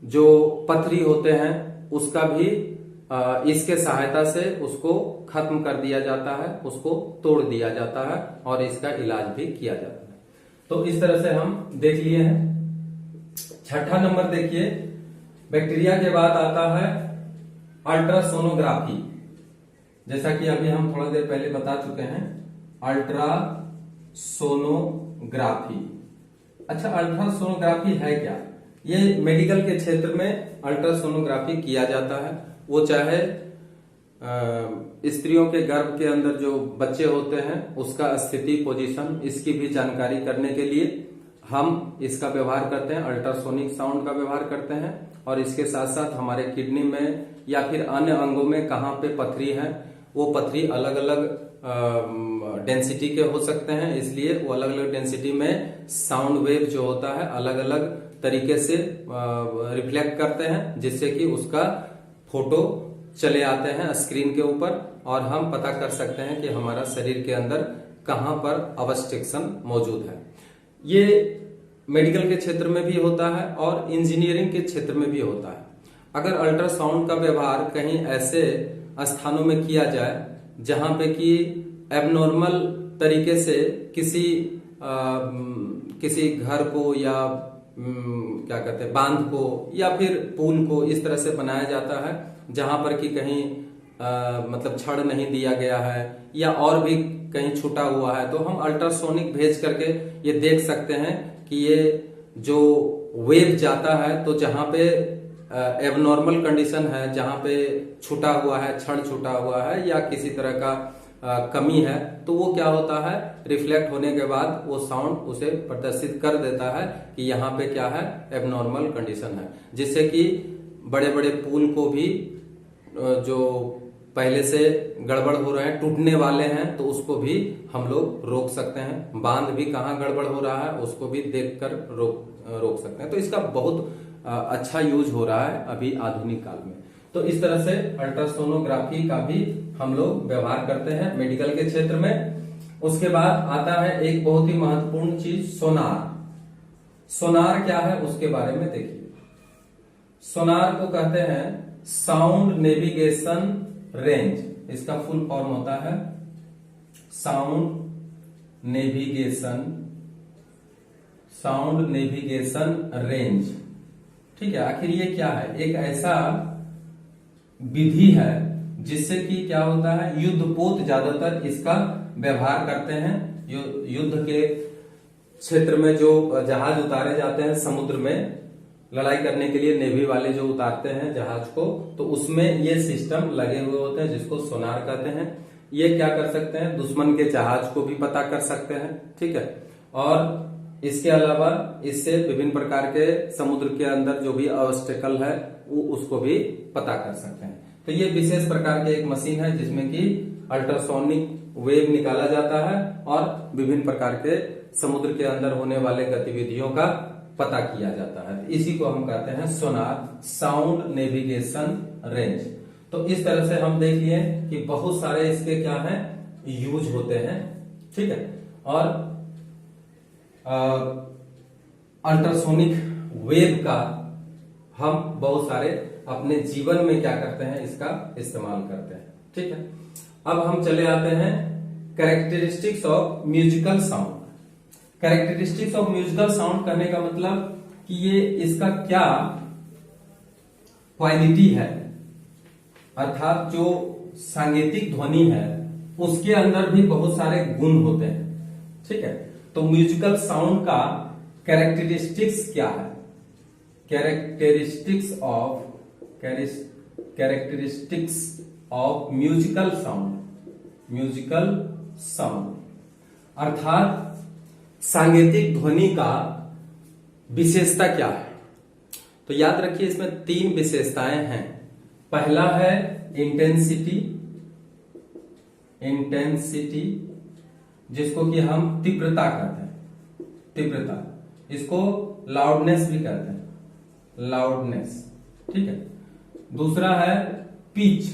जो पथरी होते हैं उसका भी इसके सहायता से उसको खत्म कर दिया जाता है, उसको तोड़ दिया जाता है और इसका इलाज भी किया जाता है। तो इस तरह से हम देख लिए हैं। छठा नंबर देखिए, बैक्टीरिया के बाद आता है अल्ट्रासोनोग्राफी। जैसा कि अभी हम थोड़ा देर पहले बता चुके हैं, अल्ट्रासोनोग्राफी। अच्छा, अल्ट्रासोनोग्राफी है क्या? ये मेडिकल के क्षेत्र में अल्ट्रासोनोग्राफी किया जाता है। वो चाहे स्त्रियों के गर्भ के अंदर जो बच्चे होते हैं उसका स्थिति, पोजीशन, इसकी भी जानकारी करने के लिए हम इसका व्यवहार करते हैं, अल्ट्रासोनिक साउंड का व्यवहार करते हैं। और इसके साथ साथ हमारे किडनी में या फिर अन्य अंगों में कहाँ पे पथरी है, वो पथरी अलग अलग डेंसिटी के हो सकते हैं, इसलिए वो अलग अलग डेंसिटी में साउंड वेव जो होता है अलग अलग तरीके से रिफ्लेक्ट करते हैं, जिससे कि उसका फोटो चले आते हैं स्क्रीन के ऊपर और हम पता कर सकते हैं कि हमारा शरीर के अंदर कहां पर ऑब्स्ट्रक्शन मौजूद है। ये मेडिकल के क्षेत्र में भी होता है और इंजीनियरिंग के क्षेत्र में भी होता है। अगर अल्ट्रासाउंड का व्यवहार कहीं ऐसे स्थानों में किया जाए जहां पे कि एबनॉर्मल तरीके से किसी घर को या क्या कहते हैं, बांध को या फिर पुल को इस तरह से बनाया जाता है जहां पर कि कहीं मतलब छड़ नहीं दिया गया है या और भी कहीं छूटा हुआ है, तो हम अल्ट्रासोनिक भेज करके ये देख सकते हैं कि ये जो वेव जाता है, तो जहां पे एबनॉर्मल कंडीशन है, जहां पे छूटा हुआ है, छड़ छूटा हुआ है या किसी तरह का कमी है, तो वो क्या होता है, रिफ्लेक्ट होने के बाद वो साउंड उसे प्रदर्शित कर देता है कि यहाँ पे क्या है, एबनॉर्मल कंडीशन है, जिससे कि बड़े बड़े पुल को भी जो पहले से गड़बड़ हो रहे हैं, टूटने वाले हैं, तो उसको भी हम लोग रोक सकते हैं। बांध भी कहाँ गड़बड़ हो रहा है उसको भी देखकर रोक सकते हैं। तो इसका बहुत अच्छा यूज हो रहा है अभी आधुनिक काल में। तो इस तरह से अल्ट्रासोनोग्राफी का भी हम लोग व्यवहार करते हैं मेडिकल के क्षेत्र में। उसके बाद आता है एक बहुत ही महत्वपूर्ण चीज, सोनार। सोनार क्या है उसके बारे में देखिए। सोनार को कहते हैं साउंड नेविगेशन रेंज। इसका फुल फॉर्म होता है साउंड नेविगेशन रेंज। ठीक है, आखिर ये क्या है? एक ऐसा विधि है जिससे कि क्या होता है, युद्धपोत ज्यादातर इसका व्यवहार करते हैं। युद्ध के क्षेत्र में जो जहाज उतारे जाते हैं समुद्र में लड़ाई करने के लिए, नेवी वाले जो उतारते हैं जहाज को, तो उसमें ये सिस्टम लगे हुए होते हैं जिसको सोनार कहते हैं। ये क्या कर सकते हैं, दुश्मन के जहाज को भी पता कर सकते हैं। ठीक है, और इसके अलावा इससे विभिन्न प्रकार के समुद्र के अंदर जो भी ऑब्स्टेकल है वो उसको भी पता कर सकते हैं। तो ये विशेष प्रकार की एक मशीन है जिसमें कि अल्ट्रासोनिक वेव निकाला जाता है और विभिन्न प्रकार के समुद्र के अंदर होने वाले गतिविधियों का पता किया जाता है। इसी को हम कहते हैं सोनार, साउंड नेविगेशन रेंज। तो इस तरह से हम देख लिए कि बहुत सारे इसके क्या हैं, यूज होते हैं। ठीक है, और अल्ट्रासोनिक वेव का हम बहुत सारे अपने जीवन में क्या करते हैं, इसका इस्तेमाल करते हैं। ठीक है, अब हम चले आते हैं characteristics of musical sound. Characteristics of musical sound कहने का मतलब कि ये इसका क्या क्वालिटी है, अर्थात जो सांगीतिक ध्वनि है उसके अंदर भी बहुत सारे गुण होते हैं। ठीक है, तो म्यूजिकल साउंड का कैरेक्टरिस्टिक्स क्या है? कैरेक्टरिस्टिक्स ऑफ म्यूजिकल साउंड अर्थात सांगीतिक ध्वनि का विशेषता क्या है? तो याद रखिए, इसमें 3 विशेषताएं हैं। पहला है इंटेंसिटी, जिसको कि हम तीव्रता कहते हैं, तीव्रता। इसको लाउडनेस भी कहते हैं, लाउडनेस। ठीक है, दूसरा है पिच।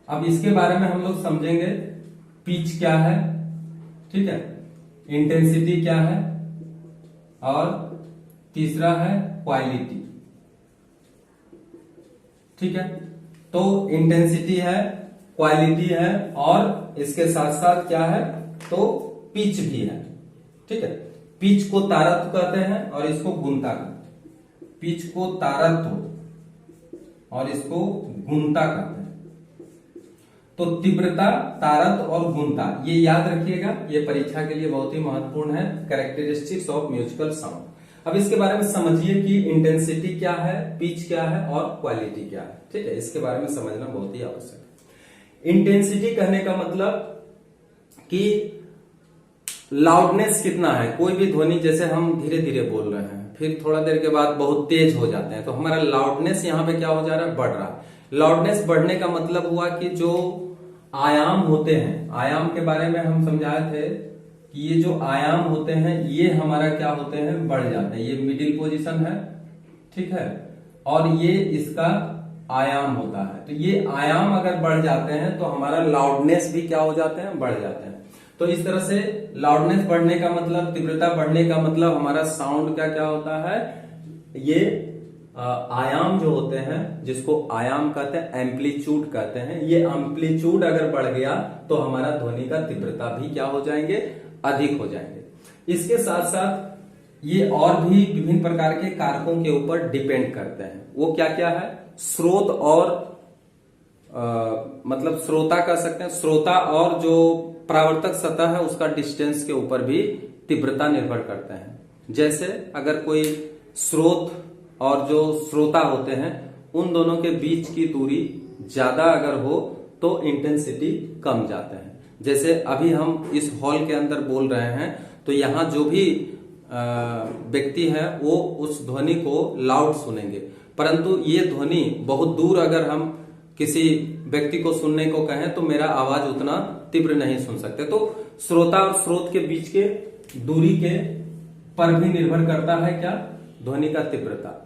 अब इसके बारे में हम लोग समझेंगे, पिच क्या है, ठीक है, इंटेंसिटी क्या है, और तीसरा है क्वालिटी। ठीक है, तो इंटेंसिटी है, क्वालिटी है, और इसके साथ साथ क्या है, तो पिच भी है। ठीक है, पिच को तारत्व कहते हैं और इसको गुणता कहते हैं। पिच को तारत्व और इसको गुणता कहते हैं। तो तीव्रता, तारत्व और गुणता, ये याद रखिएगा, ये परीक्षा के लिए बहुत ही महत्वपूर्ण है। Characteristics of musical sound. अब इसके बारे में समझिए कि इंटेंसिटी क्या है, पिच क्या है और क्वालिटी क्या है। ठीक है, इसके बारे में समझना बहुत ही आवश्यक है। इंटेंसिटी कहने का मतलब कि लाउडनेस कितना है। कोई भी ध्वनि, जैसे हम धीरे धीरे बोल रहे हैं, फिर थोड़ा देर के बाद बहुत तेज हो जाते हैं, तो हमारा लाउडनेस यहाँ पे क्या हो जा रहा है, बढ़ रहा है। लाउडनेस बढ़ने का मतलब हुआ कि जो आयाम होते हैं, आयाम के बारे में हम समझाए थे कि ये जो आयाम होते हैं ये हमारा क्या होते हैं, बढ़ जाते हैं। ये मिडिल पोजीशन है, ठीक है, और ये इसका आयाम होता है। तो ये आयाम अगर बढ़ जाते हैं तो हमारा लाउडनेस भी क्या हो जाते हैं, बढ़ जाते हैं। तो इस तरह से लाउडनेस बढ़ने का मतलब, तीव्रता बढ़ने का मतलब हमारा साउंड क्या क्या होता है, ये आयाम जो होते हैं, जिसको आयाम कहते हैं, एम्पलीट्यूड कहते हैं, ये एम्पलीट्यूड अगर बढ़ गया तो हमारा ध्वनि का तीव्रता भी क्या हो जाएंगे, अधिक हो जाएंगे। इसके साथ साथ ये और भी विभिन्न प्रकार के कारकों के ऊपर डिपेंड करते हैं। वो क्या क्या है, स्रोत और मतलब श्रोता कह सकते हैं, श्रोता और जो परावर्तक सतह है उसका डिस्टेंस के ऊपर भी तीव्रता निर्भर करते हैं। जैसे अगर कोई स्रोत और जो श्रोता होते हैं उन दोनों के बीच की दूरी ज्यादा अगर हो तो इंटेंसिटी कम जाते हैं। जैसे अभी हम इस हॉल के अंदर बोल रहे हैं तो यहाँ जो भी व्यक्ति है वो उस ध्वनि को लाउड सुनेंगे, परंतु ये ध्वनि बहुत दूर अगर हम किसी व्यक्ति को सुनने को कहें तो मेरा आवाज उतना तीव्र नहीं सुन सकते। तो श्रोता और स्रोत के बीच के दूरी के पर भी निर्भर करता है क्या, ध्वनि का तीव्रता।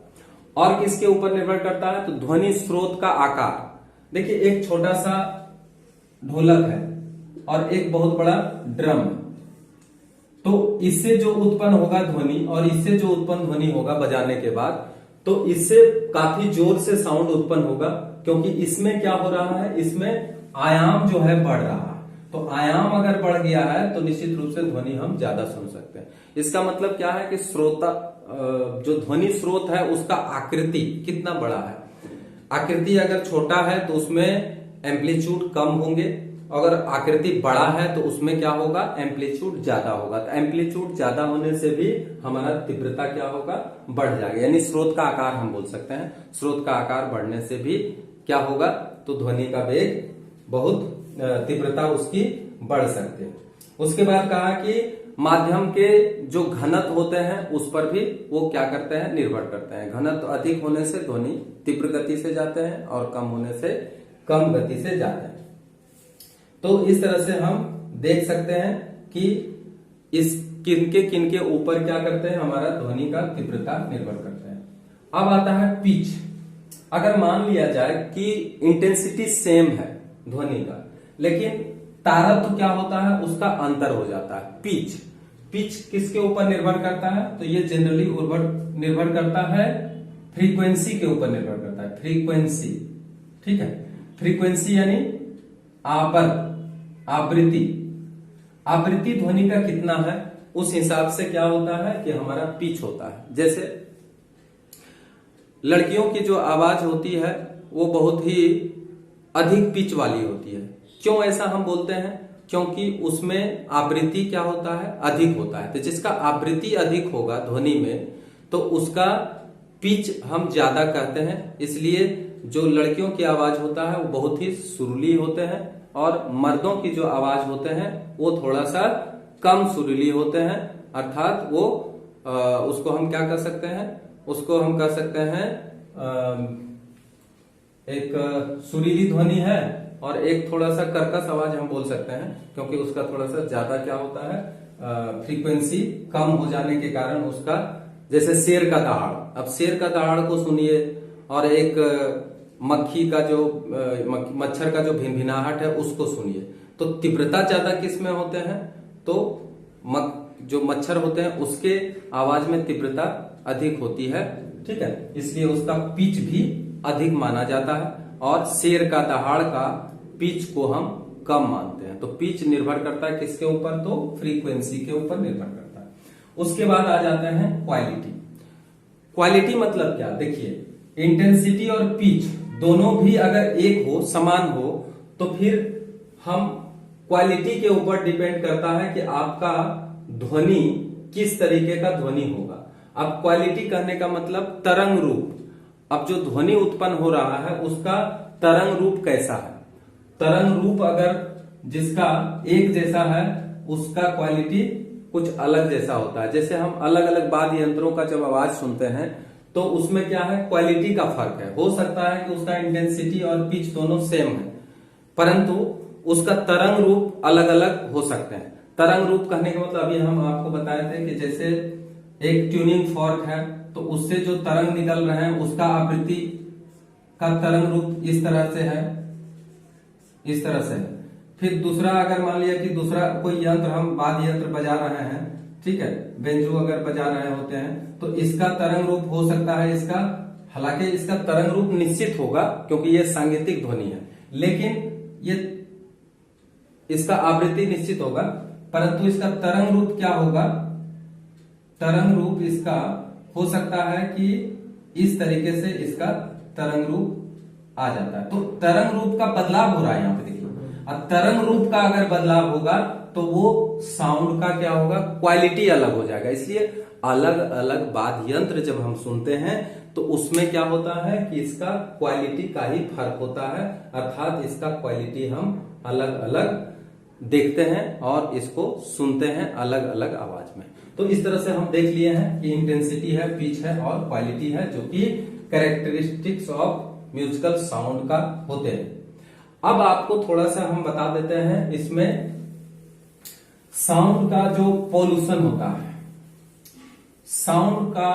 और किसके ऊपर निर्भर करता है, तो ध्वनि स्रोत का आकार। देखिए, एक छोटा सा ढोलक है और एक बहुत बड़ा ड्रम है, तो इससे जो उत्पन्न होगा ध्वनि और इससे जो उत्पन्न ध्वनि होगा बजाने के बाद, तो इससे काफी जोर से साउंड उत्पन्न होगा, क्योंकि इसमें क्या हो रहा है, इसमें आयाम जो है बढ़ रहा है। तो आयाम अगर बढ़ गया है तो निश्चित रूप से ध्वनि हम ज्यादा सुन सकते हैं। इसका मतलब क्या है कि श्रोता, जो ध्वनि स्रोत है उसका आकृति कितना बड़ा है। आकृति अगर छोटा है तो उसमें एम्पलीट्यूड कम होंगे, अगर आकृति बड़ा है तो उसमें क्या होगा, एम्पलीट्यूड ज्यादा होगा। तो एम्पलीट्यूड ज्यादा होने से भी हमारा तीव्रता क्या होगा, बढ़ जाएगा। यानी स्रोत का आकार हम बोल सकते हैं, स्रोत का आकार बढ़ने से भी क्या होगा, तो ध्वनि का वेग बहुत, तीव्रता उसकी बढ़ सकती है। उसके बाद कहा कि माध्यम के जो घनत्व होते हैं उस पर भी वो क्या करते हैं, निर्भर करते हैं। घनत्व अधिक होने से ध्वनि तीव्र गति से जाते हैं और कम होने से कम गति से जाते हैं। तो इस तरह से हम देख सकते हैं कि इस किनके ऊपर क्या करते हैं, हमारा ध्वनि का तीव्रता निर्भर करता है। अब आता है पिच। अगर मान लिया जाए कि इंटेंसिटी सेम है ध्वनि का, लेकिन तारत्व क्या होता है, उसका अंतर हो जाता है। पिच किसके ऊपर निर्भर करता है, तो ये जनरली निर्भर करता है फ्रीक्वेंसी के ऊपर निर्भर करता है, फ्रीक्वेंसी। ठीक है, फ्रीक्वेंसी यानी आवृत्ति। आवृत्ति ध्वनि का कितना है उस हिसाब से क्या होता है कि हमारा पिच होता है। जैसे लड़कियों की जो आवाज होती है वो बहुत ही अधिक पिच वाली होती है। क्यों ऐसा हम बोलते हैं? क्योंकि उसमें आवृत्ति क्या होता है, अधिक होता है। तो जिसका आवृत्ति अधिक होगा ध्वनि में तो उसका पिच हम ज्यादा कहते हैं। इसलिए जो लड़कियों की आवाज होता है वो बहुत ही सुरीली होते हैं और मर्दों की जो आवाज होते हैं वो थोड़ा सा कम सुरीली होते हैं। अर्थात वो उसको हम क्या कर सकते हैं, उसको हम कह सकते हैं एक सुरीली ध्वनि है और एक थोड़ा सा कर्कश आवाज हम बोल सकते हैं, क्योंकि उसका थोड़ा सा ज्यादा क्या होता है, फ्रीक्वेंसी कम हो जाने के कारण उसका। जैसे शेर का दहाड़, अब शेर का दहाड़ को सुनिए और एक मक्खी का जो मच्छर का जो भिनभिनाहट है उसको सुनिए, तो तीव्रता ज्यादा किस में होते हैं, तो जो मच्छर होते हैं उसके आवाज में तीव्रता अधिक होती है। ठीक है, इसलिए उसका पिच भी अधिक माना जाता है और शेर का दहाड़ का पिच को हम कम मानते हैं। तो पिच निर्भर करता है किसके ऊपर, तो फ्रीक्वेंसी के ऊपर निर्भर करता है। उसके बाद आ जाते हैं क्वालिटी। क्वालिटी मतलब क्या, देखिए इंटेंसिटी और पिच दोनों भी अगर एक हो, समान हो, तो फिर हम क्वालिटी के ऊपर डिपेंड करता है कि आपका ध्वनि किस तरीके का ध्वनि होगा। अब क्वालिटी कहने का मतलब तरंग रूप। अब जो ध्वनि उत्पन्न हो रहा है उसका तरंग रूप कैसा है। तरंग रूप अगर जिसका एक जैसा है उसका क्वालिटी कुछ अलग जैसा होता है। जैसे हम अलग अलग वाद्य यंत्रों का जब आवाज सुनते हैं तो उसमें क्या है, क्वालिटी का फर्क है। हो सकता है कि उसका इंटेंसिटी और पिच दोनों सेम है, परंतु उसका तरंग रूप अलग अलग हो सकते हैं। तरंग रूप कहने का मतलब अभी हम आपको बताए थे कि जैसे एक ट्यूनिंग फॉर्क है तो उससे जो तरंग निकल रहे हैं उसका आवृत्ति का तरंग रूप इस तरह से है, इस तरह से। फिर दूसरा अगर मान लिया कि दूसरा कोई यंत्र, हम वाद्य यंत्र बजा रहे हैं, ठीक है, बेंजो अगर बजा रहे होते हैं तो इसका तरंग रूप हो सकता है इसका, हालांकि इसका तरंग रूप निश्चित होगा क्योंकि ये सांगीतिक ध्वनि है, लेकिन ये इसका आवृत्ति निश्चित होगा, परंतु इसका तरंग रूप क्या होगा, तरंग रूप इसका हो सकता है कि इस तरीके से इसका तरंग रूप आ जाता है। तो तरंग रूप का बदलाव हो रहा है यहाँ पे, देखिए। अब तरंग रूप का अगर बदलाव होगा तो वो साउंड का क्या होगा, क्वालिटी अलग हो जाएगा। इसलिए अलग अलग वाद्य यंत्र जब हम सुनते हैं तो उसमें क्या होता है कि इसका क्वालिटी का ही फर्क होता है, अर्थात इसका क्वालिटी हम अलग अलग देखते हैं और इसको सुनते हैं अलग अलग आवाज में। तो इस तरह से हम देख लिए हैं कि इंटेंसिटी है, पिच है और क्वालिटी है, जो कि कैरेक्टरिस्टिक्स ऑफ म्यूजिकल साउंड का होते हैं। अब आपको थोड़ा सा हम बता देते हैं इसमें साउंड का जो पोल्यूशन होता है, साउंड का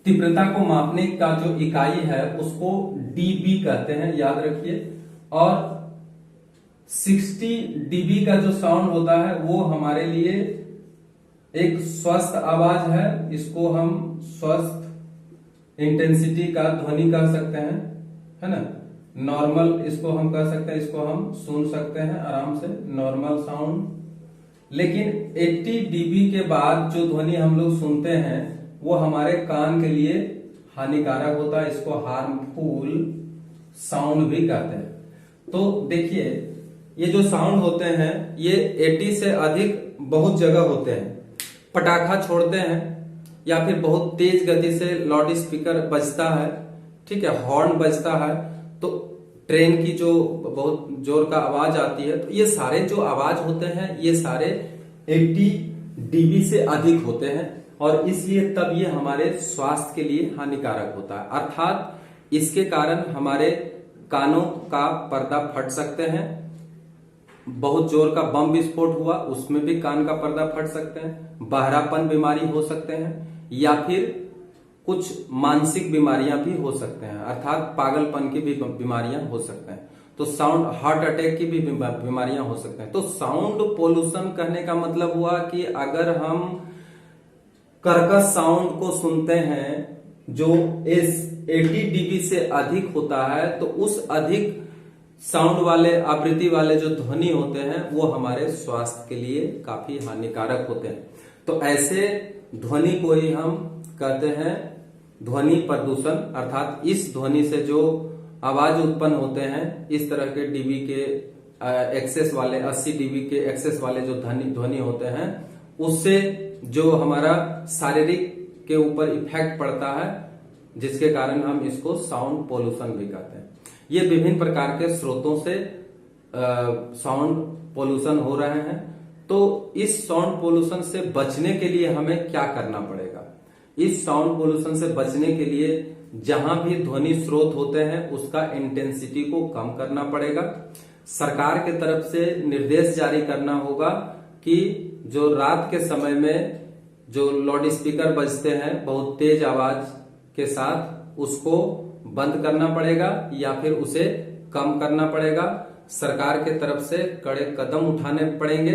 तीव्रता को मापने का जो इकाई है उसको डीबी कहते हैं, याद रखिए। और 60 डीबी का जो साउंड होता है वो हमारे लिए एक स्वस्थ आवाज है, इसको हम स्वस्थ इंटेंसिटी का ध्वनि कह सकते हैं, है ना। नॉर्मल इसको हम कह सकते हैं, इसको हम सुन सकते हैं आराम से, नॉर्मल साउंड। लेकिन 80 डीबी के बाद जो ध्वनि हम लोग सुनते हैं वो हमारे कान के लिए हानिकारक होता है, इसको हार्मफुल साउंड भी कहते हैं। तो देखिए ये जो साउंड होते हैं ये 80 से अधिक बहुत जगह होते हैं। पटाखा छोड़ते हैं या फिर बहुत तेज गति से लाउड स्पीकर बजता है, ठीक है, हॉर्न बजता है, तो ट्रेन की जो बहुत जोर का आवाज आती है, तो ये सारे जो आवाज होते हैं ये सारे 80 डीबी से अधिक होते हैं और इसलिए तब ये हमारे स्वास्थ्य के लिए हानिकारक होता है। अर्थात इसके कारण हमारे कानों का पर्दा फट सकते हैं। बहुत जोर का बम विस्फोट हुआ उसमें भी कान का पर्दा फट सकते हैं, बहरापन बीमारी हो सकते हैं या फिर कुछ मानसिक बीमारियां भी हो सकते हैं, अर्थात पागलपन की भी बीमारियां हो सकते हैं। तो साउंड, हार्ट अटैक की भी बीमारियां हो सकते हैं। तो साउंड पोल्यूशन कहने का मतलब हुआ कि अगर हम कर्कश साउंड को सुनते हैं जो 80 dB से अधिक होता है तो उस अधिक साउंड वाले आवृत्ति वाले जो ध्वनि होते हैं वो हमारे स्वास्थ्य के लिए काफी हानिकारक होते हैं। तो ऐसे ध्वनि को ही हम कहते हैं ध्वनि प्रदूषण, अर्थात इस ध्वनि से जो आवाज उत्पन्न होते हैं, इस तरह के डीबी के एक्सेस वाले 80 dB के एक्सेस वाले जो ध्वनि होते हैं, उससे जो हमारा शारीरिक के ऊपर इफेक्ट पड़ता है, जिसके कारण हम इसको साउंड पोल्यूशन भी कहते हैं। ये विभिन्न प्रकार के स्रोतों से साउंड पोल्यूशन हो रहे हैं। तो इस साउंड पोल्यूशन से बचने के लिए हमें क्या करना पड़ेगा? इस साउंड पोल्यूशन से बचने के लिए जहां भी ध्वनि स्रोत होते हैं उसका इंटेंसिटी को कम करना पड़ेगा। सरकार के तरफ से निर्देश जारी करना होगा कि जो रात के समय में जो लाउड स्पीकर बजते हैं बहुत तेज आवाज के साथ, उसको बंद करना पड़ेगा या फिर उसे कम करना पड़ेगा। सरकार के तरफ से कड़े कदम उठाने पड़ेंगे,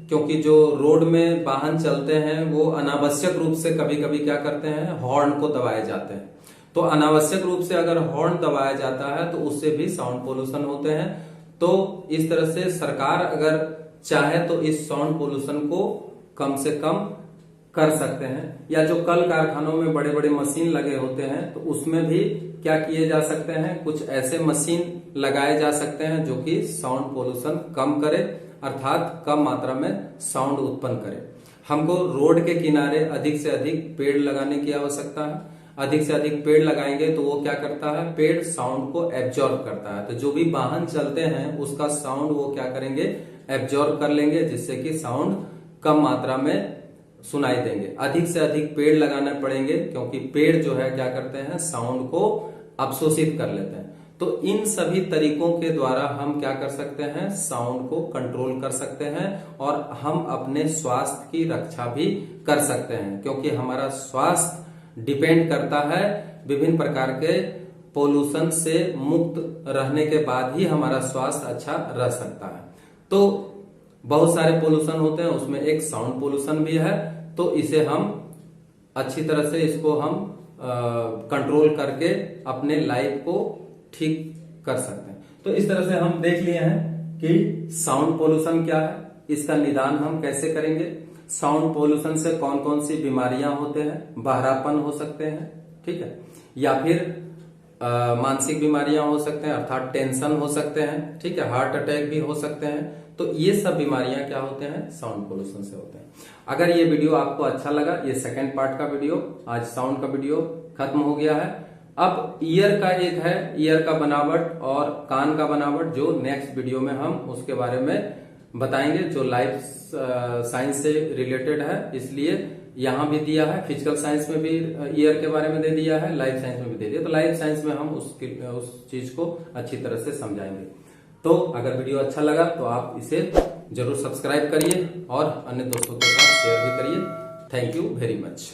क्योंकि जो रोड में वाहन चलते हैं वो अनावश्यक रूप से कभी कभी क्या करते हैं, हॉर्न को दबाए जाते हैं। तो अनावश्यक रूप से अगर हॉर्न दबाया जाता है तो उससे भी साउंड पोल्यूशन होते हैं। तो इस तरह से सरकार अगर चाहे तो इस साउंड पोल्यूशन को कम से कम कर सकते हैं। या जो कल कारखानों में बड़े बड़े मशीन लगे होते हैं तो उसमें भी क्या किए जा सकते हैं, कुछ ऐसे मशीन लगाए जा सकते हैं जो कि साउंड पोल्यूशन कम करे, अर्थात कम मात्रा में साउंड उत्पन्न करे। हमको रोड के किनारे अधिक से अधिक पेड़ लगाने की आवश्यकता है। अधिक से अधिक पेड़ लगाएंगे तो वो क्या करता है, पेड़ साउंड को एब्जॉर्ब करता है। तो जो भी वाहन चलते हैं उसका साउंड वो क्या करेंगे, एब्जॉर्ब कर लेंगे, जिससे कि साउंड कम मात्रा में सुनाई देंगे। अधिक से अधिक पेड़ लगाने पड़ेंगे, क्योंकि पेड़ जो है क्या करते हैं, साउंड को अवशोषित कर लेते हैं। तो इन सभी तरीकों के द्वारा हम क्या कर सकते हैं, साउंड को कंट्रोल कर सकते हैं और हम अपने स्वास्थ्य की रक्षा भी कर सकते हैं, क्योंकि हमारा स्वास्थ्य डिपेंड करता है विभिन्न प्रकार के पोल्यूशन से मुक्त रहने के बाद ही हमारा स्वास्थ्य अच्छा रह सकता है। तो बहुत सारे पोल्यूशन होते हैं, उसमें एक साउंड पोल्यूशन भी है। तो इसे हम अच्छी तरह से इसको हम कंट्रोल करके अपने लाइफ को ठीक कर सकते हैं। तो इस तरह से हम देख लिए हैं कि साउंड पोल्यूशन क्या है, इसका निदान हम कैसे करेंगे, साउंड पोल्यूशन से कौन कौन सी बीमारियां होते हैं, बहरापन हो सकते हैं, ठीक है, या फिर मानसिक बीमारियां हो सकते हैं, अर्थात टेंशन हो सकते हैं, ठीक है, हार्ट अटैक भी हो सकते हैं। तो ये सब बीमारियां क्या होते हैं, साउंड पोल्यूशन से होते हैं। अगर ये वीडियो आपको अच्छा लगा, ये सेकंड पार्ट का वीडियो, आज साउंड का वीडियो खत्म हो गया है। अब ईयर का एक है, ईयर का बनावट और कान का बनावट, जो नेक्स्ट वीडियो में हम उसके बारे में बताएंगे, जो लाइफ साइंस से रिलेटेड है। इसलिए यहां भी दिया है, फिजिकल साइंस में भी ईयर के बारे में दे दिया है, लाइफ साइंस में भी दे दिया। तो लाइफ साइंस में हम उस चीज को अच्छी तरह से समझाएंगे। तो अगर वीडियो अच्छा लगा तो आप इसे जरूर सब्सक्राइब करिए और अन्य दोस्तों के साथ शेयर भी करिए। Thank you very much.